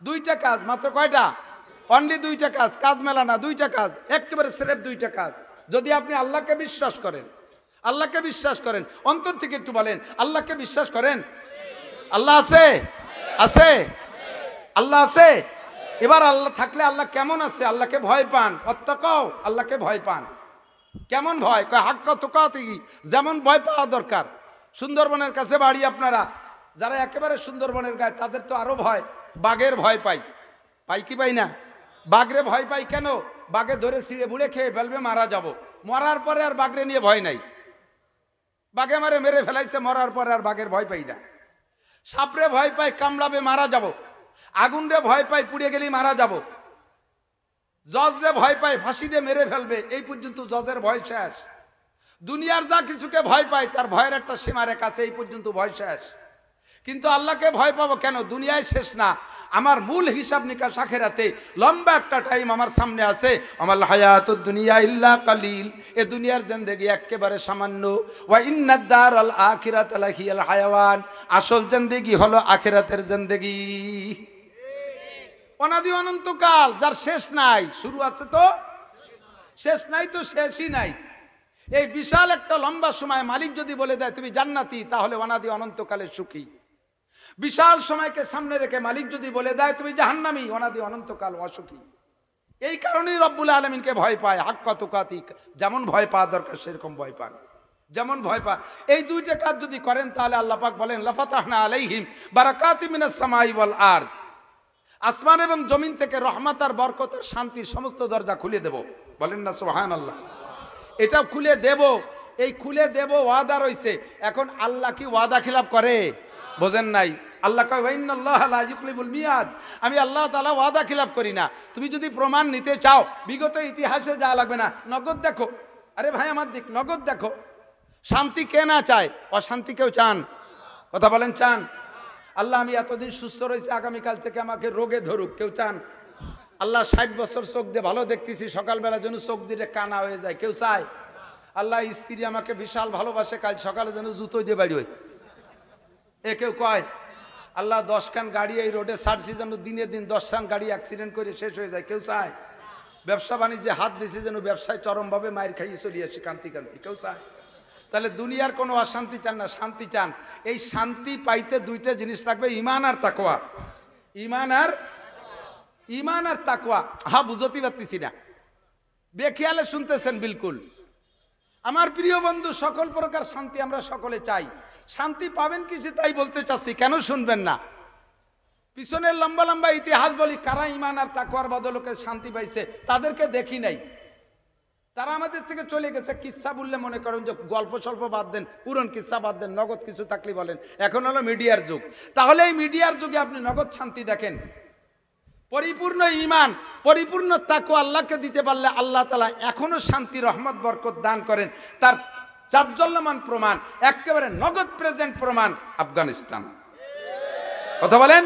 2টা কাজ মাত্র। কয়টা? অনলি 2টা কাজ, কাজ মেলা না, 2টা কাজ, একেবারে স্রেফ 2টা কাজ। যদি আপনি আল্লাহকে বিশ্বাস করেন, আল্লাহকে বিশ্বাস করেন অন্তর থেকে, একটু বলেন আল্লাহকে বিশ্বাস করেন। আল্লাহ আছে? আছে? আল্লাহ আছে? এবার আল্লাহ থাকলে আল্লাহ কেমন আছে? আল্লাহকে ভয় পান। ওয়াত্তাকাও, আল্লাহকে ভয় পান। কেমন ভয়? কয় হাক্কা তুকাতিহি, যেমন ভয় পাওয়া দরকার। সুন্দরবনের কাছে বাড়ি আপনারা, যারা একেবারে সুন্দরবনের গায়ে, তাদের তো আরো ভয়। বাঘের ভয় পাই, পাই কি পাই না? বাঘরে ভয় পাই কেন? বাঘে ধরে ছিঁড়ে বুড়ে খেয়ে ফেলবে, মারা যাব। মরার পরে আর বাঘরে নিয়ে ভয় নাই। বাঘে মারে মেরে ফেলাইছে, মরার পরে আর বাঘের ভয় পাই না। সাপরে ভয় পাই, কামড়াবে, মারা যাব। আগুনরে ভয় পাই, পুড়ে গেলেই মারা যাব। জজরে ভয় পায়, ফাঁসি দিয়ে মেরে ফেলবে, এই পর্যন্ত জজের ভয় শেষ। দুনিয়ার যা কিছুকে ভয় পায় তার ভয়ের একটা সীমারেখা আছে, এই পর্যন্ত ভয় শেষ। কিন্তু আল্লাহকে ভয় পাবো কেন? দুনিয়ায় শেষ না, আমার মূল হিসাব নিকাশ আখিরাতে লম্বা একটা টাইম আমার সামনে আছে। আমাল হায়াতুদ দুনিয়া ইল্লা কালিল, এ দুনিয়ার জিন্দেগি একেবারে সামান্য। ওয়া ইন্নাদ দারাল আখিরাতা লাহিয়াল হায়াওয়ান, আসল জিন্দেগি হলো আখিরাতের জিন্দেগি। অনাদি অনন্তকাল, যার শেষ নাই, শুরু আছে তো শেষ নাই, তো শেষই নাই। এই বিশাল একটা লম্বা সময় মালিক যদি বলে দেয় তুমি জান্নাতি, তাহলে অনাদি অনন্তকালের সুখী। বিশাল সময়কে সামনে রেখে মালিক যদি বলে দেয় তুমি জাহান্নামী, অনাদি অনন্তকাল অসুখী। এই কারণেই রব্বুল আলামিনকে ভয় পায়। হাক্কা তুকাতি, যেমন ভয় পাওয়া দরকার সেরকম ভয় পান, যেমন ভয় পায়। এই 2টা কাজ যদি করেন তাহলে আল্লাহ পাক বলেন লাফাতাহনা আলাইহিম বারাকাতিম মিনাস সামাই ওয়াল আরদ, আসমান এবং জমিন থেকে রহমত আর বরকতের শান্তির সমস্ত দরজা খুলে দেব। বলেন না সুবহানাল্লাহ? এটা খুলে দেব, এই খুলে দেব ওয়াদা রইছে। এখন আল্লাহ কি ওয়াদা খিলাফ করে? বোঝেন নাই? আল্লাহ কয় ওয়া ইন্নাল্লাহা লা ইউখলিফুল মিয়াদ, আমি আল্লাহ তাআলা ওয়াদা খিলাফ করি না। তুমি যদি প্রমাণ নিতে চাও, বিগত ইতিহাসে যা লাগবে না, নগদ দেখো। আরে ভাই আমার দিক, নগদ দেখো। শান্তি কে না চায়? অশান্তি কেউ চান? কথা বলেন চান? আল্লাহ আমি এতদিন সুস্থ রয়েছে, আগামীকাল থেকে আমাকে রোগে ধরুক, কেউ চান? আল্লাহ 60 বছর চোখ দিয়ে ভালো দেখতেছি, সকালবেলা যেন চোখ দিয়ে কানা হয়ে যায়, কেউ চায়? আল্লাহ স্ত্রী আমাকে বিশাল ভালোবাসে, কাল সকালে যেন জুতো দিয়ে বাড়ি হয়, এ কেউ কয়? আল্লাহ 10 খান গাড়ি এই রোডে ছাড়ছি যেন দিনে দিন 10 খান গাড়ি অ্যাক্সিডেন্ট করে শেষ হয়ে যায়, কেউ চায়? ব্যবসা বাণিজ্যে হাত দিছে যেন ব্যবসায় চরমভাবে মায়ের খাইয়ে চলে আসে কান্তি কান্তি, কেউ চায়? তাহলে দুনিয়ার কোনো অশান্তি চান না, শান্তি চান। এই শান্তি পাইতে 2টা জিনিস লাগবে, ঈমান আর তাকওয়া। ঈমান আর ইমান আর তাকওয়া বুঝতে পারতেছি না, বেখেয়ালে শুনতেছেন বিলকুল। আমার প্রিয় বন্ধু, সকল প্রকার শান্তি আমরা সকলে চাই। শান্তি পাবেন কিছু তাই বলতে চাচ্ছি, কেন শুনবেন না? পিছনের লম্বা লম্বা ইতিহাস বলি, কারা ইমান আর তাকওয়ার বদলকে শান্তি পাইছে তাদেরকে দেখি নাই। তারা আমাদের থেকে চলে গেছে। কিচ্ছা বললে মনে করেন যে গল্প স্বল্প বাদ দেন, পুরন কিচ্ছা বাদ দেন, নগদ কিছু থাকলে বলেন। এখন হলো মিডিয়ার যুগ। তাহলে এই মিডিয়ার যুগে আপনি নগদ শান্তি দেখেন। পরিপূর্ণ ইমান, পরিপূর্ণ তাকওয়া আল্লাহকে দিতে পারলে আল্লাহ তাআলা এখনো শান্তি, রহমত, বরকত দান করেন। তার জাজ্জল্যমান প্রমাণ, একেবারে নগদ প্রেজেন্ট প্রমাণ আফগানিস্তান। কথা বলেন?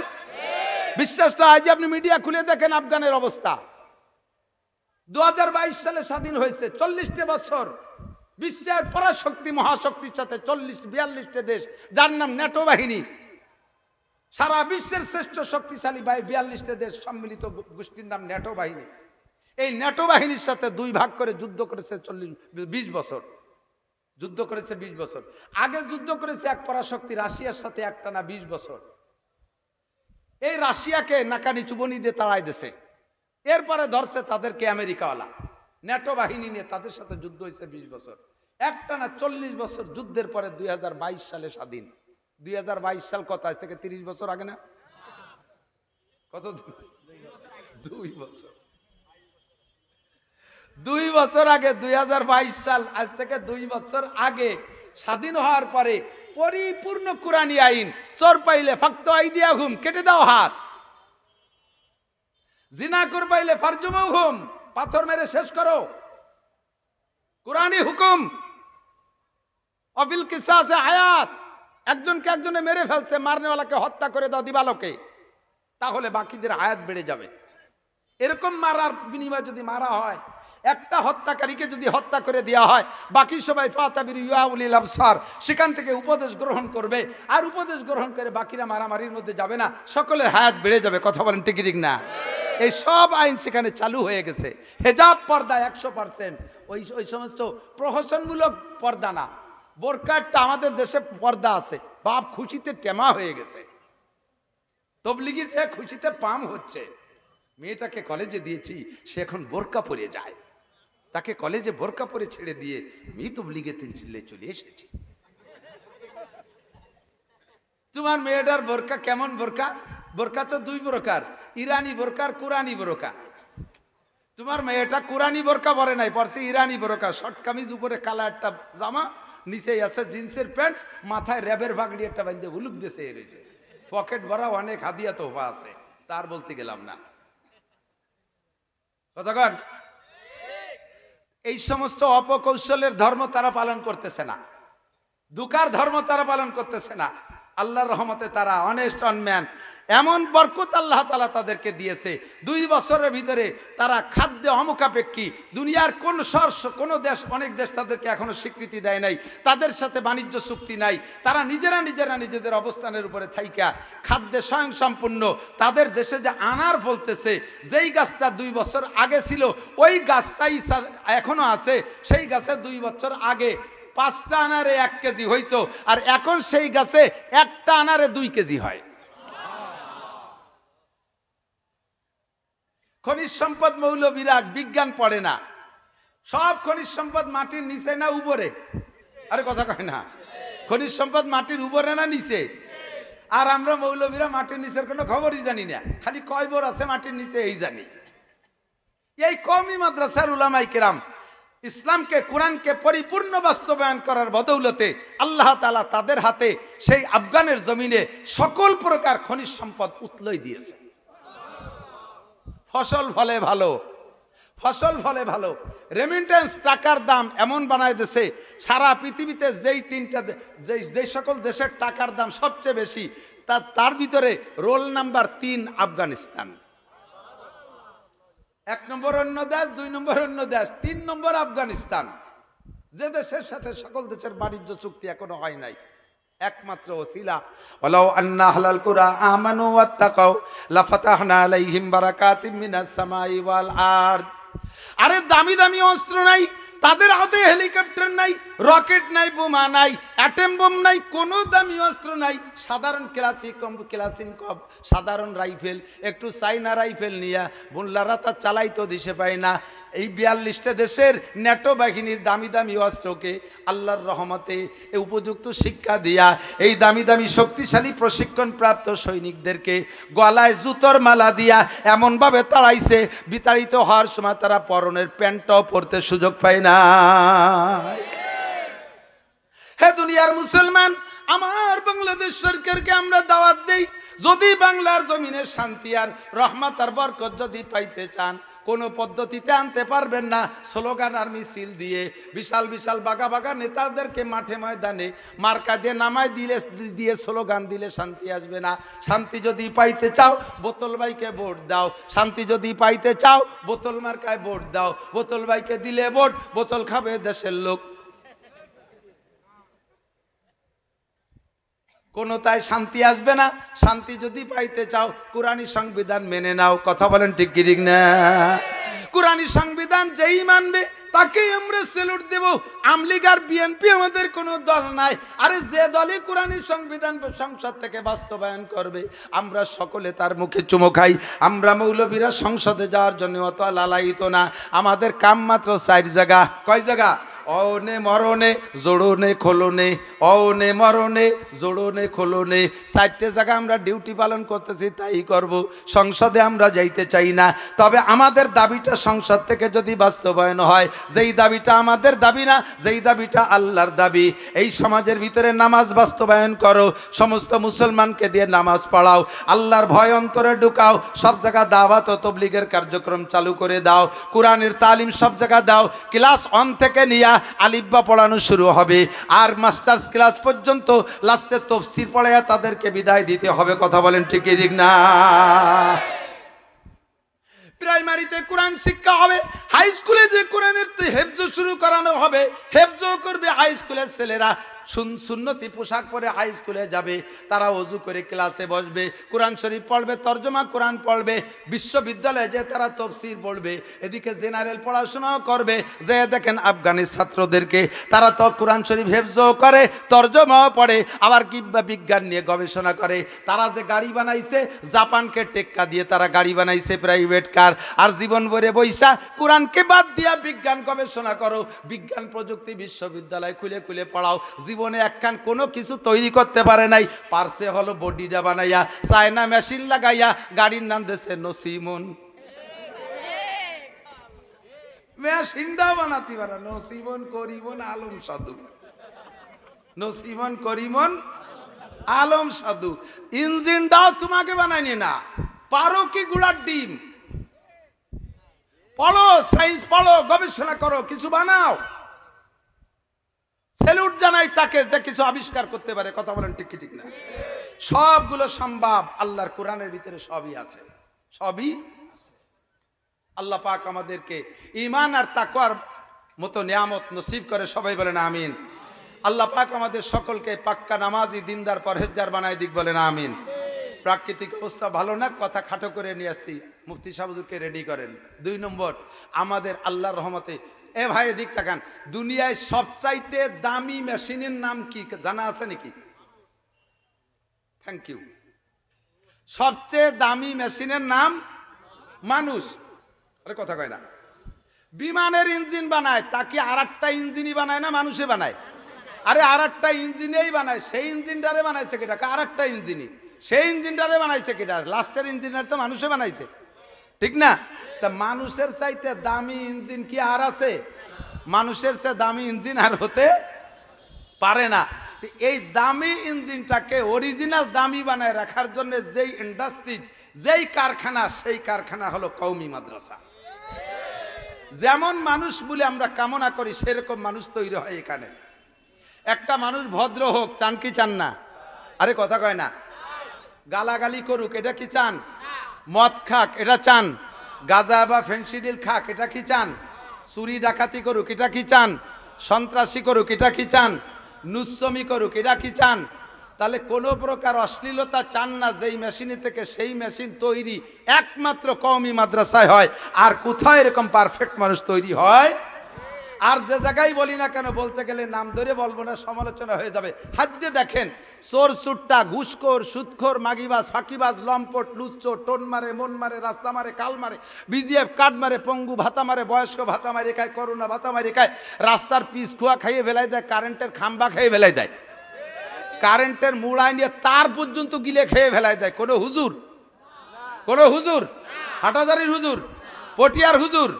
বিশ্বাস তো? আজ আপনি মিডিয়া খুলে দেখেন আফগানের অবস্থা। 2022 সালে স্বাধীন হয়েছে, 40টা বছর বিশ্বের পরাশক্তি মহাশক্তির সাথে 42টা দেশ, যার নাম ন্যাটো বাহিনী, সারা বিশ্বের শ্রেষ্ঠ শক্তিশালী 42টা দেশ সম্মিলিত গোষ্ঠীর নাম ন্যাটো বাহিনী। এই ন্যাটো বাহিনীর সাথে দুই ভাগ করে যুদ্ধ করেছে 20 বছর। যুদ্ধ করেছে 20 বছর। আগে যুদ্ধ করেছে এক পরাশক্তি রাশিয়ার সাথে একটানা 20 বছর। এই রাশিয়াকে নাকানি চুবনি দিয়ে তাড়াই দিয়েছে। এরপরে ধরছে তাদেরকে আমেরিকাওয়ালা। ন্যাটো বাহিনী নিয়ে তাদের সাথে যুদ্ধ হয়েছে 20 বছর। একটানা 40 বছর যুদ্ধের পরে 2022 সালে স্বাধীন। 2022 সাল কত? আজ থেকে 30 বছর আগে না? কত? 2 বছর। 2 বছর আগে, 2022 সাল, আজ থেকে 2 বছর আগে স্বাধীন হওয়ার পরে পরিপূর্ণ কুরআনী আইন। চোর পাইলে ফাকতু আইদিয়াহুম, কেটে দাও হাত। জিনা কর পাইলে ফারজুমুহুম, পাথর মেরে শেষ করো। কুরআনী হুকুম। অবিল কিসাসে হায়াত, একজনকে একজনে মেরে ফেলছে, মারনেওয়ালাকে হত্যা করে দাও দিবালোকে, তাহলে বাকিদের হায়াত বেড়ে যাবে। এরকম মারার বিনিময়ে যদি মারা হয়, একটা হত্যাকারীকে যদি হত্যা করে দেওয়া হয়, বাকি সবাই ফাতাবির ইয়াউলিল আবসার, সেখান থেকে উপদেশ গ্রহণ করবে। আর উপদেশ গ্রহণ করে বাকিরা মারামারির মধ্যে যাবে না, সকলের হায়াত বেড়ে যাবে। কথা বলেন ঠিক ঠিক না? এই সব আইন সেখানে চালু হয়ে গেছে। হেজাব, পর্দা 100%। ওই সমস্ত প্রহসনমূলক পর্দা না, বোরকাটা আমাদের দেশে পর্দা আছে, বাপ খুশিতে টেমা হয়ে গেছে। তবলিগিতে খুশিতে পাম হচ্ছে। মেয়েটাকে কলেজে দিয়েছি, সে এখন বোরকা পরে যায়। তাকে কলেজে বোরকা পরে ছেড়ে দিয়ে আমি তবলিগেতে চলে এসেছি। তোমার মেয়েটার বোরকা কেমন বোরকা? বোরকা তো 2 প্রকার, ইরানি বোরকা আর কুরআনী বোরকা। তোমার মেয়েটা কুরআনী বোরকা পরে নাই, পরছে ইরানি বোরকা। শর্ট কামিজ, উপরে কালা একটা জামা, নিচে আছে জিন্সের প্যান্ট, মাথায় র্যাবের ভাগড়ি একটা বাঁধে হুলুক দেশে রয়েছে, পকেট ভরা অনেক হাদিয়া তোফা আছে। তার বলতে গেলাম না। কতক্ষণ? এই সমস্ত অপকৌশলের ধর্ম তারা পালন করতেছে না, দুকার ধর্ম তারা পালন করতেছে না। আল্লাহর রহমতে তারা অনেস্ট অনম্যান। এমন বরকত আল্লাহ তাআলা তাদেরকে দিয়েছে। 2 বছরের ভিতরে তারা খাদ্য অমুখাপেক্ষী। দুনিয়ার কোন দেশ, অনেক দেশ তাদেরকে এখনো স্বীকৃতি দেয় নাই, তাদের সাথে বাণিজ্য চুক্তি নাই। তারা নিজেরা নিজেদের অবস্থানের উপরে থাইকা খাদ্যে স্বয়ংসম্পূর্ণ। তাদের দেশে যে আনার বলতেছে, যেই গাছটা 2 বছর আগে ছিল ওই গাছটাই এখনো আছে। সেই গাছে 2 বছর আগে 5টা আনারে 1 কেজি হইতো, আর এখন সেই গাছে একটা আনারে 2 কেজি হয়। খনিজ সম্পদ মৌলবীরা বিজ্ঞান পড়ে না। সব খনিজ সম্পদ মাটির নিচে না উপরে? আরে কথা কয় না। খনিজ সম্পদ মাটির উপরে না নিচে? আর আমরা মৌলবীরা মাটির নিচের কোনো খবরই জানি না, খালি কয় বোর আছে মাটির নিচে এই জানি। এই কওমি মাদ্রাসার উলামায়ে কেরাম ইসলামকে, কোরআনকে পরিপূর্ণ বাস্তবায়ন করার বদৌলতে আল্লাহ তাআলা তাদের হাতে সেই আফগানের জমিনে সকল প্রকার খনিজ সম্পদ উতলাই দিয়েছে। ফসল ফলে ভালো, ফসল ফলে ভালো। রেমিটেন্স টাকার দাম এমন বানায় দিয়েছে, সারা পৃথিবীতে যেই সকল দেশের টাকার দাম সবচেয়ে বেশি, তার ভিতরে রোল নাম্বার 3 আফগানিস্তান। 1 নম্বর অন্য দেশ, 2 নম্বর অন্য দেশ, 3 নম্বর আফগানিস্তান। যে দেশের সাথে সকল দেশের বাণিজ্য চুক্তি এখনো হয় নাই, একমাত্র ওসিলা। ওয়ালাউ আন্না আহলাল কুরা আমানু ওয়াত্তাকাউ লাফাতাহনা আলাইহিম বারাকাতিম মিনাস সামাই ওয়াল আরদ। আরে দামি দামি অস্ত্র নাই তাদের হাতে, হেলিকপ্টার নাই, রকেট নাই, বোমা নাই, অ্যাটম বোম নাই, কোনো দামি অস্ত্র নাই, সাধারণ ক্লাসিনকভ সাধারণ রাইফেল, একটু চাইনা রাইফেল নিয়ে মোল্লারা তা চালাইতো দিশে পায় না। এই 42টা দেশের ন্যাটো বাহিনীর দামি দামি অস্ত্রকে আল্লাহর রহমতে উপযুক্ত শিক্ষা দিয়া এই দামি দামি শক্তিশালী প্রশিক্ষণপ্রাপ্ত সৈনিকদেরকে গলায় জুতোর মালা দিয়া এমনভাবে তাড়াইছে, বিতাড়িত হওয়ার সময় তারা পরনের প্যান্টটাও পরতে সুযোগ পায় না। হে দুনিয়ার মুসলমান, আমার বাংলাদেশ সরকারকে আমরা দাওয়াত দেই, যদি বাংলার জমিনে শান্তি আর রহমত আর বরকত যদি পাইতে চান, কোনো পদ্ধতিতে আনতে পারবেন না স্লোগান আর মিছিল দিয়ে, বিশাল বিশাল বাঘা বাঘা নেতাদেরকে মাঠে ময়দানে মার্কা দিয়ে নামায় দিয়ে স্লোগান দিলে শান্তি আসবে না। শান্তি যদি পাইতে চাও বোতল ভাইকে ভোট দাও, শান্তি যদি পাইতে চাও বোতল মার্কায় ভোট দাও, বোতল ভাইকে দিলে ভোট, বোতল খাবে দেশের লোক। কোনোটাই শান্তি আসবে না। শান্তি যদি পাইতে চাও কোরআনী সংবিধান মেনে নাও। কথা বলেন ঠিক কি ঠিক না? কোরআনী সংবিধান যেই মানবে তাকেই আমরা স্যালুট দেব। আমলিগ আর বিএনপি আমাদের কোনো দল নাই। আরে যে দলই কোরআনী সংবিধান সংসদ থেকে বাস্তবায়ন করবে আমরা সকলে তার মুখে চুমো খাই। আমরা মৌলবীরা সংসদে যাওয়ার জন্য অত লালায়িত না। আমাদের কাম মাত্র 4 জায়গা। কয় জায়গা? অনে মরণে জোড়নে খোলনে, অনে মরণে জোড়নে খোলনে, 4টে জায়গা আমরা ডিউটি পালন করতেছি, তাই করব। সংসদে আমরা যাইতে চাই না। তবে আমাদের দাবিটা সংসদ থেকে যদি বাস্তবায়ন হয়, যেই দাবিটা আমাদের দাবি না, যেই দাবিটা আল্লাহর দাবি, এই সমাজের ভিতরে নামাজ বাস্তবায়ন করো, সমস্ত মুসলমানকে দিয়ে নামাজ পড়াও, আল্লাহর ভয় অন্তরে ঢুকাও, সব জায়গা দাওয়াত ও তাবলীগের কার্যক্রম চালু করে দাও, কোরআনের তালিম সব জায়গা দাও। ক্লাস 1 থেকে নিয়ে আলিফবা পড়ানো শুরু হবে, আর মাস্টার্স ক্লাস পর্যন্ত লাস্টে তাফসীর পড়াইয়া তাদেরকে বিদায় দিতে হবে। কথা বলেন ঠিক কি ঠিক না? প্রাইমারিতে কোরআন শিক্ষা হবে, হাই স্কুলে যে কোরআনের হেফজ শুরু করানো হবে, হেফজ করবে হাই স্কুলের ছেলেরা। সুন্নতি পোশাক পরে হাই স্কুলে যাবে, তারা ওযু করে ক্লাসে বসবে, কোরআন শরীফ পড়বে, তর্জমা কোরআন পড়বে, বিশ্ববিদ্যালয়ে যে তারা তাফসীর পড়বে, এদিকে জেনারেল পড়াশোনাও করবে। যে দেখেন আফগানি ছাত্রদেরকে, তারা তো কোরআন শরীফ হেফজও করে, তর্জমাও পড়ে, আবার কি বিজ্ঞান নিয়ে গবেষণা করে। তারা যে গাড়ি বানাইছে, জাপানকে টেক্কা দিয়ে তারা গাড়ি বানাইছে, প্রাইভেট কার। আর জীবন ভরে বৈশা কোরআনকে বাদ দিয়া বিজ্ঞান গবেষণা করো, বিজ্ঞান প্রযুক্তি বিশ্ববিদ্যালয় খুলে খুলে পড়াও। জীবনে একখান কোনো কিছু তৈরি করতে পারে নাই, পারছে হলো বডিটা বানাইয়া, চায়না মেশিন লাগাইয়া, গাড়ির নাম দিয়েছে নসিমন। মেশিনটা বানাতে পারে নসিমন করিমন আলম সাধু, নসিমন করিমন আলম সাধু। ইঞ্জিনটাও তোমাকে বানায়নি না, পারো কি গুড়ার ডিম? পড়ো, সায়েন্স পড়ো, গবেষণা করো, কিছু বানাও। স্যালুট জানাই তাকে যে কিছু আবিষ্কার করতে পারে। কথা বলেন ঠিক কি ঠিক না? সবগুলো সম্ভব, আল্লাহর কোরআনের ভিতরে সবই আছে, সবই আছে। আল্লাহ পাক আমাদেরকে ঈমান আর তাকওয়ার মতো নিয়ামত নসিব করে, সবাই বলেন আমিন। আল্লাহ পাক আমাদের সকলকে পাক্কা নামাজি, দিনদার, পরহেজগার বানায় দিক, বলেন আমিন। প্রাকৃতিক অবস্থা ভালো না, কথা খাটো করে নিয়ে আসছি, মুফতি সাহেবকে রেডি করেন। 2 নম্বর, আমাদের আল্লাহর রহমতে, এ ভাই এদিক তাকান, দুনিয়ায় সবচাইতে দামি মেশিনের নাম কি জানা আছে নাকি? Thank you. সবচেয়ে দামি মেশিনের নাম মানুষ। আরে কথা কয় না। বিমানের ইঞ্জিন বানায়, তাকে আর একটা ইঞ্জিনই বানায় না, মানুষে বানায়। আরে আর একটা ইঞ্জিনেই বানায়, সেই ইঞ্জিনটারে বানাইছে কেটা? আর একটা ইঞ্জিনই, সেই ইঞ্জিনটারে বানাইছে কেটা? লাস্টের ইঞ্জিনটারে তো মানুষে বানাইছে, ঠিক না? তা মানুষের চাইতে দামি ইঞ্জিন কি আর আছে? মানুষের চেয়ে দামি ইঞ্জিন আর হতে পারে না। এই দামি ইঞ্জিনটাকে অরিজিনাল দামি বানায় রাখার জন্য যেই ইন্ডাস্ট্রি, যেই কারখানা, সেই কারখানা হলো কওমি মাদ্রাসা। যেমন মানুষ বলে আমরা কামনা করি, সেরকম মানুষ তৈরি হয় এখানে। একটা মানুষ ভদ্র হোক, চান কি চান না? আরে কথা কয় না। গালাগালি করুক, এটা কি চান? মদ খাক, এটা চান? গাঁজা বা ফেন্সিডিল খাক, এটা কি চান? চুরি ডাকাতি করুক, এটা কি চান? সন্ত্রাসী করুক, এটা কি চান? নুচ্ছমি করুক, এটা কি চান? তাহলে কোনো প্রকার অশ্লীলতা চান না। যেই মেশিনে থেকে সেই মেশিন তৈরি একমাত্র কওমি মাদ্রাসায় হয়। আর কোথায় এরকম পারফেক্ট মানুষ তৈরি হয়? আর যে জায়গায় বলি না কেন বলতে গেলে নাম ধরে বলবো না, সমালোচনা হয়ে যাবে। হাত দিয়ে দেখেন, চোর চুট্টা, ঘুষখোর, সুদখোর, মাগিবাজ, ফাঁকিবাজ, লম্পট, লুচ্চোর, টোন মারে, মন মারে, রাস্তা মারে, কাল মারে, বিজিএফ কার্ড মারে, পঙ্গু ভাতা মারে, বয়স্ক ভাতা মারে খায়, করোনা ভাতা মারে খায়, রাস্তার পিস খোয়া খাইয়ে ফেলাই দেয়, কারেন্টের খাম্বা খাইয়ে ফেলাই দেয়, কারেন্টের মুড়াই নিয়ে তার পর্যন্ত গিলে খেয়ে ফেলাই দেয়। কোনো হুজুর, কোনো হুজুর, হাটাজারির হুজুর, পটিয়ার হুজুর,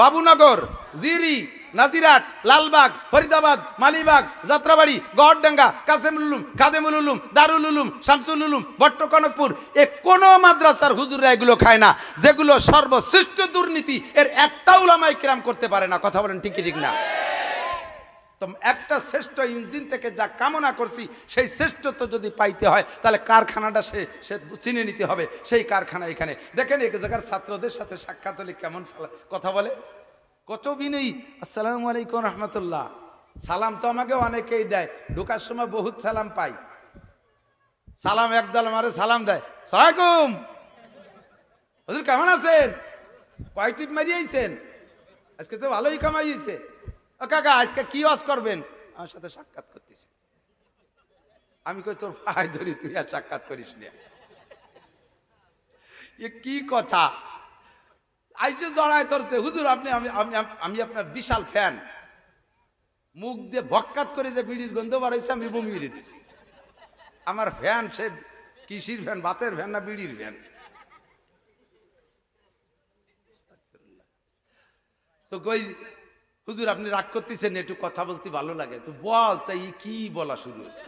বাবুনগর, জিরি, নাজিরাট, লালবাগ, ফরিদাবাদ, মালিবাগ, যাত্রাবাড়ি, গড়ডাঙ্গা, কাসেমুল উলুম, খাদেমুল উলুম, দারুল উলুম, শামসুল উলুম, ভট্টকনকপুর, এ কোনো মাদ্রাসার হুজুররা এগুলো খায় না। যেগুলো সর্বশ্রেষ্ঠ দুর্নীতি, এর একটা উলামায়ে কিরাম করতে পারে না। কথা বলেন ঠিক কি ঠিক না? একটা শ্রেষ্ঠ ইঞ্জিন থেকে যা কামনা করছি, সেই শ্রেষ্ঠত্ব যদি পাইতে হয় তাহলে কারখানাটা সে চিনে নিতে হবে। সেই কারখানা এখানে দেখেন, এক জায়গার ছাত্রদের সাথে সাক্ষাৎ হলে কেমন কথা বলে, কত বিনয়ী। আসসালামু আলাইকুম রহমতুল্লাহ। সালাম তো আমাকে অনেকেই দেয়, ঢোকার সময় বহুত সালাম পাই। সালাম একদল মারে, সালাম দেয়, সালামালাইকুম হুজুর কেমন আছেন, কয় টিপ মারিয়েছেন, আজকে তো ভালোই কামাই হয়েছে। কাকা আজকে কি ওয়াজ করবেন? আমার সাথে সাক্ষাৎ করতেছে। আমি কই তোর ভাই ধরি, তুই আর সাক্ষাৎ করিস না। এ কি কথা? আইসে জড়ায় ধরছে, হুজুর আপনি, আমি আপনার বিশাল ফ্যান। মুখ দিয়ে ভক্কাত করে যে বিড়ির গন্ধ বাড়াইছে, আমি বমি মেরে দিছি। আমার ফ্যান সে কিসির ফ্যান, বাতের ফ্যান না বিড়ির ফ্যান? তো কই হুজুর আপনি রাগ করতেছেন, একটু কথা বলতে ভালো লাগে তো বল। তাই কি বলা শুরু হয়েছে?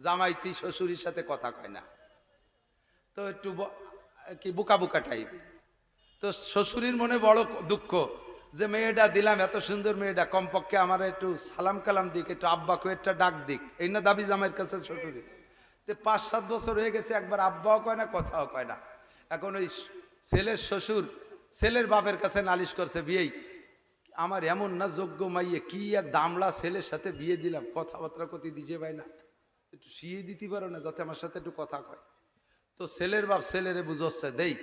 জামাইতি শ্বশুরের সাথে কথা কয় না, তো একটু কি বোকা বোকা টাইপ। তো শ্বশুরের মনে বড় দুঃখ যে মেয়েটা দিলাম, এত সুন্দর মেয়েটা, কমপক্ষে আমার একটু সালাম কালাম দিক, একটু আব্বাকে একটা ডাক দিক, এই না দাবি জামাইয়ের কাছে শ্বশুরের। তো 5-7 বছর হয়ে গেছে, একবার আব্বাও কয় না, কথাও কয় না। এখন ওই ছেলের শ্বশুর ছেলের বাপের কাছে নালিশ করছে, বিয়েই আমার এমন না যোগ্য মাইয়ে, কি এক দামলা ছেলের সাথে বিয়ে দিলাম, কথাবার্তা কতি দিছে ভাই না, একটু শিয়ে দিতে পারো না যাতে আমার সাথে একটু কথা কয়। তো ছেলের বাপ ছেলেরে বুঝচ্ছে, দেই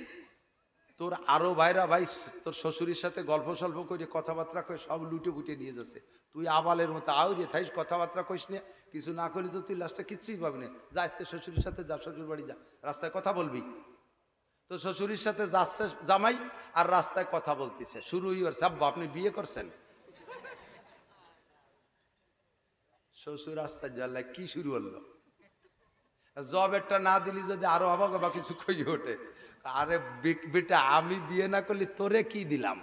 তোর আরো ভাইরা ভাই তোর শ্বশুরের সাথে গল্প সল্প করে কথাবার্তা কয়ে সব লুটে ফুটে নিয়ে যাচ্ছে। তুই আবালের মতো আও যে থাইস, কথাবার্তা কইস না, কিছু না করলে তো তুই লাস্টে কিচ্ছুই পাবি না। যা আজকে শ্বশুরের সাথে যা, শ্বশুর বাড়ি যা, রাস্তায় কথা বলবি। তো শ্বশুরের সাথে যাচ্ছে জামাই, আর রাস্তায় কথা বলতেছে, শুরুই করছে, আব্বা আপনি বিয়ে করছেন? শ্বশুর রাস্তায় জ্বালায়, কি শুরু হলো? জবেরটা না দিলি যদি আরো অবাক বা কিছু কই ওঠে। আরে বেটা, আমি বিয়ে না করলে তোরে কি দিলাম?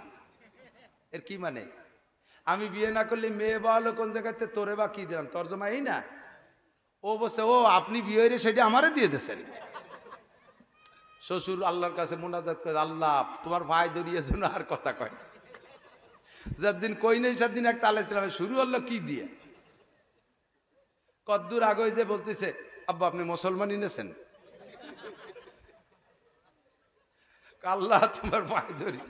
এর কি মানে? আমি বিয়ে না করলে মেয়ে বা হলো কোন জায়গাতে, তোরে বা কি দিলাম? তর্জমা এই না। ও বলছে, ও আপনি বিয়ে হইলে সেটা আমারে দিয়ে দিয়েছেন। শ্বশুর আল্লাহর কাছে মোনাজাত করে, আল্লাহ তোমার ভাই ধরিয়ে যেন আর কথা কয়। যেদিন কই নেই সেদিন একটা আলোচনা শুরু হলো কি দিয়ে। কদ্দূর আগে যে বলতেছে, আব্বা আপনি মুসলমানই নেছেন? আল্লাহ তোমার ভাই ধরি,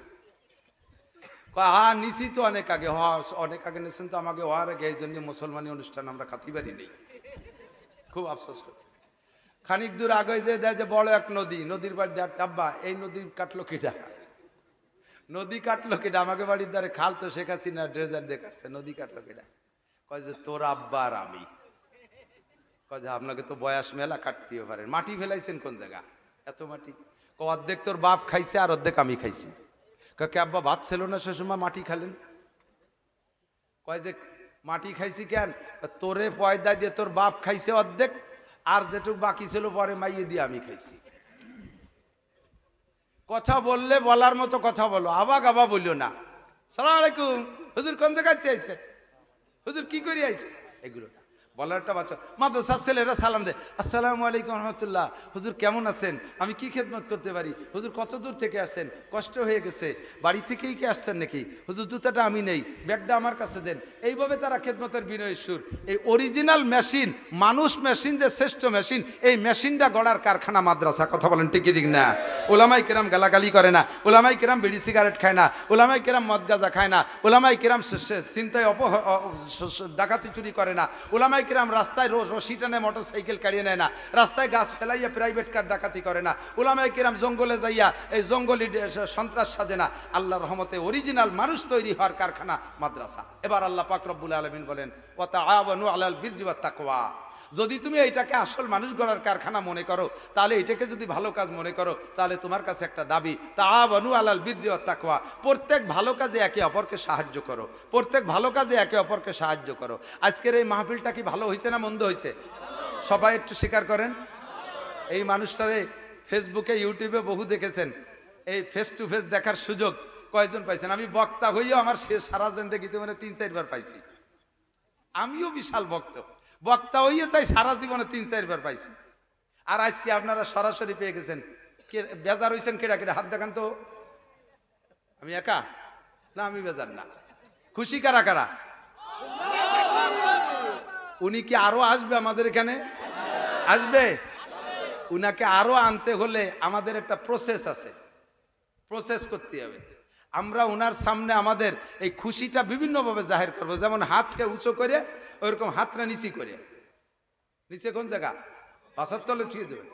হ্যাঁ নিছি তো অনেক আগে, অনেক আগে নিয়েছেন তো, আমাকে হওয়ার আগে, এই জন্য মুসলমানি অনুষ্ঠান আমরা খাতি পারি নেই। খুব আফসোস করি। খানিক দূর আগে যে দেয় যে বড় এক নদী, নদীর বাড়ি দেয়, আব্বা এই নদী কাটলো কিটা? নদী কাটলো কিটা? আমাকে বাড়ির দ্বারে খাল তো শেখ হাসিনা ড্রেজার দিয়ে কাটছে, নদী কাটলো কিটা? কয় যে তোর আব্বা আর আমি। কয় যে আপনাকে তো বয়স মেলা, কাটতেও পারেন। মাটি ফেলাইছেন কোন জায়গা? এত মাটি। অর্ধেক তোর বাপ খাইছে আর অর্ধেক আমি খাইছি। কে আব্বা ভাত ছিল না সে সময়, মাটি খালেন? কয় যে মাটি খাইছি কেন? তোরে পয়দা দিয়ে তোর বাপ খাইছে অর্ধেক, আর যেটুকু বাকি ছিল পরে মাইয়ে দিয়ে আমি খাইছি। কথা বললে বলার মতো কথা বলো, আবা গাবা বলিও না। সালাম আলাইকুম হুজুর, কোন জায়গাতে আইছে? হুজুর কি করি আইছে? এগুলো বলারটা বাচ্চা। মাদ্রাসার ছেলেরা সালাম দেয়, আসসালামু আলাইকুম রহমতুল্লাহ, হুজুর কেমন আছেন, আমি কি খেদমত করতে পারি? হুজুর কত দূর থেকে আসছেন, কষ্ট হয়ে গেছে, বাড়ি থেকেই কি আসছেন নাকি? হুজুর জুতাটা আমি নেই, ব্যাগটা আমার কাছে দেন। এইভাবে তারা খেদমতের বিনয়ের সুর। এই অরিজিনাল মেশিন, মানুষ মেশিন যে শ্রেষ্ঠ মেশিন, এই মেশিনটা গড়ার কারখানা মাদ্রাসা। কথা বলেন ঠিক ঠিক না? ওলামাই কেরাম গালাগালি করে না, ওলামাই কেরাম বিড়ি সিগারেট খায় না, ওলামাই কেরাম মদ গাঁজা খায় না, ওলামাই কেরাম চিন্তায় ডাকাতি চুরি করে না, ওলামাই কিরাম রাস্তায় রশি টানে মোটর সাইকেল কাড়িয়ে নেয় না, রাস্তায় গাছ ফেলাইয়া প্রাইভেট কার ডাকাতি করে না, উলামায়ে কিরাম জঙ্গলে যাইয়া এই জঙ্গলি সন্ত্রাস সাজে না। আল্লাহর রহমতে অরিজিনাল মানুষ তৈরি হওয়ার কারখানা মাদ্রাসা। এবার আল্লাহ পাক রব্বুল আলামিন বলেন ওয়া তাআওয়ানু আলাল বিররি ওয়াত তাকওয়া। যদি তুমি এইটাকে আসল মানুষ গড়ার কারখানা মনে করো, তাহলে এটাকে যদি ভালো কাজ মনে করো, তাহলে তোমার কাছে একটা দাবি, তাআওয়ানু আলাল বিররি ওয়াত তাকওয়া। প্রত্যেক ভালো কাজে একে অপরকে সাহায্য করো, প্রত্যেক ভালো কাজে একে অপরকে সাহায্য করো। আজকের এই মাহফিলটা কি ভালো হয়েছে না মন্দ হয়েছে? সবাই একটু স্বীকার করেন। এই মানুষটারে ফেসবুকে ইউটিউবে বহু দেখেছেন, এই ফেস টু ফেস দেখার সুযোগ কয়জন পাইছেন? আমি বক্তা হইও আমার সারা জিন্দেগিতে মানে 3-4 বার পাইছি। আমিও বিশাল বক্তা হইও তাই সারা জীবনে 3-4 বার পাইছি। আর আজকে আপনারা সরাসরি পেয়ে গেছেন। বেজার হয়েছেন কেডা কেডা? হাত দেখান তো। আমি একা না, আমি বেজার না। খুশি কারা কারা? উনি কি আরো আসবে আমাদের এখানে? আসবে। উনাকে আরো আনতে হলে আমাদের একটা প্রসেস আছে, প্রসেস করতে হবে। আমরা ওনার সামনে আমাদের এই খুশিটা বিভিন্নভাবে জাহির করবো। যেমন হাতকে উঁচু করে, ওইরকম হাতটা নিচি করে। নিচে কোন জায়গা? পাশার তলে ছুঁয়ে দেবে,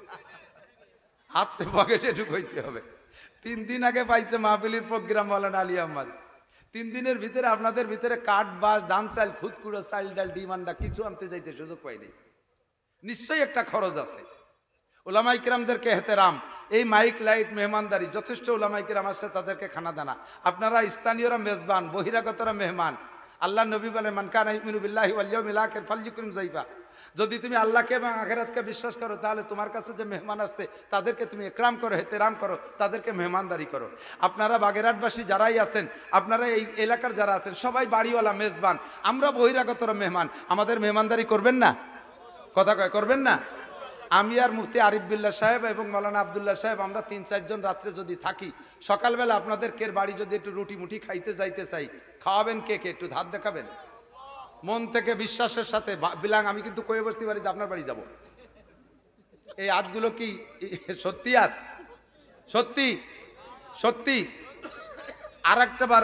হাতটা পকেটে ঢুকাইতে হবে। 3 দিন আগে পাইছে মাহফিলের প্রোগ্রাম বলেন আলী আহমদ। 3 দিনের ভিতরে আপনাদের ভিতরে কাঠ বাস ধান চাল খুদকুড়ো চাল ডাল ডিম আন্ডা কিছু আনতে যাইতে সুযোগ পাইনি। নিশ্চয়ই একটা খরচ আছে। উলামায়ে কিরামদেরকে এহতেরাম, এই মাইক লাইট মেহমানদারি, যথেষ্ট উলামায়ে কিরাম আছে, তাদেরকে খানা দানা। আপনারা স্থানীয়রা মেজবান, বহিরাগতরা মেহমান। আল্লাহ নবী বলেন মান কানা ইউমিনু বিল্লাহি ওয়াল ইয়াউমিল আখির ফালইউকরিম যায়ফা। যদি তুমি আল্লাহকে এবং আখিরাতকে বিশ্বাস করো, তাহলে তোমার কাছে যে মেহমান আসছে তাদেরকে তুমি একরাম করো, এহতেরাম করো, তাদেরকে মেহমানদারি করো। আপনারা বাগেরহাটবাসী যারাই আছেন, আপনারা এই এলাকার যারা আছেন, সবাই বাড়িওয়ালা মেজবান। আমরা বহিরাগতরা মেহমান, আমাদের মেহমানদারি করবেন না? কথা কয় করবেন না? আমি আর মুফতি আরিফ বিল্লাহ সাহেব এবং মাওলানা আব্দুল্লাহ সাহেব, আমরা 3-4 জন রাত্রে যদি থাকি, সকালবেলা আপনাদের কের বাড়ি যদি একটু রুটি মুঠি খাইতে যাইতে চাই, খাওয়াবেন কে কে? একটু ধার দেখাবেন মন থেকে বিশ্বাসের সাথে। বিলাং আমি কিন্তু কয়ে বসতে পারি যে আপনার বাড়ি যাব। এই হাতগুলো কি সত্যি হাত? সত্যি সত্যি। আর একটা বার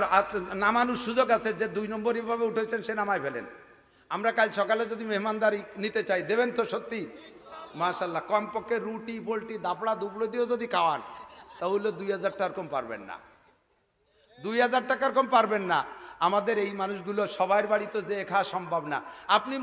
নামানোর সুযোগ আছে, যে 2 নম্বর এভাবে উঠেছেন সে নামায় ফেলেন। আমরা কাল সকালে যদি মেহমানদারি নিতে চাই, দেবেন তো? সত্যি মাশাআল্লাহ। কমপক্ষে রুটি বল্টি দাপড়া দুবলো দিয়েও যদি খাওয়ান, তাহলে 2000 টাকার কম পারবেন না, 2000 টাকার কম পারবেন না। আমাদের এই মানুষগুলো সবার বাড়িতে যে খাওয়া সম্ভব না। আপনি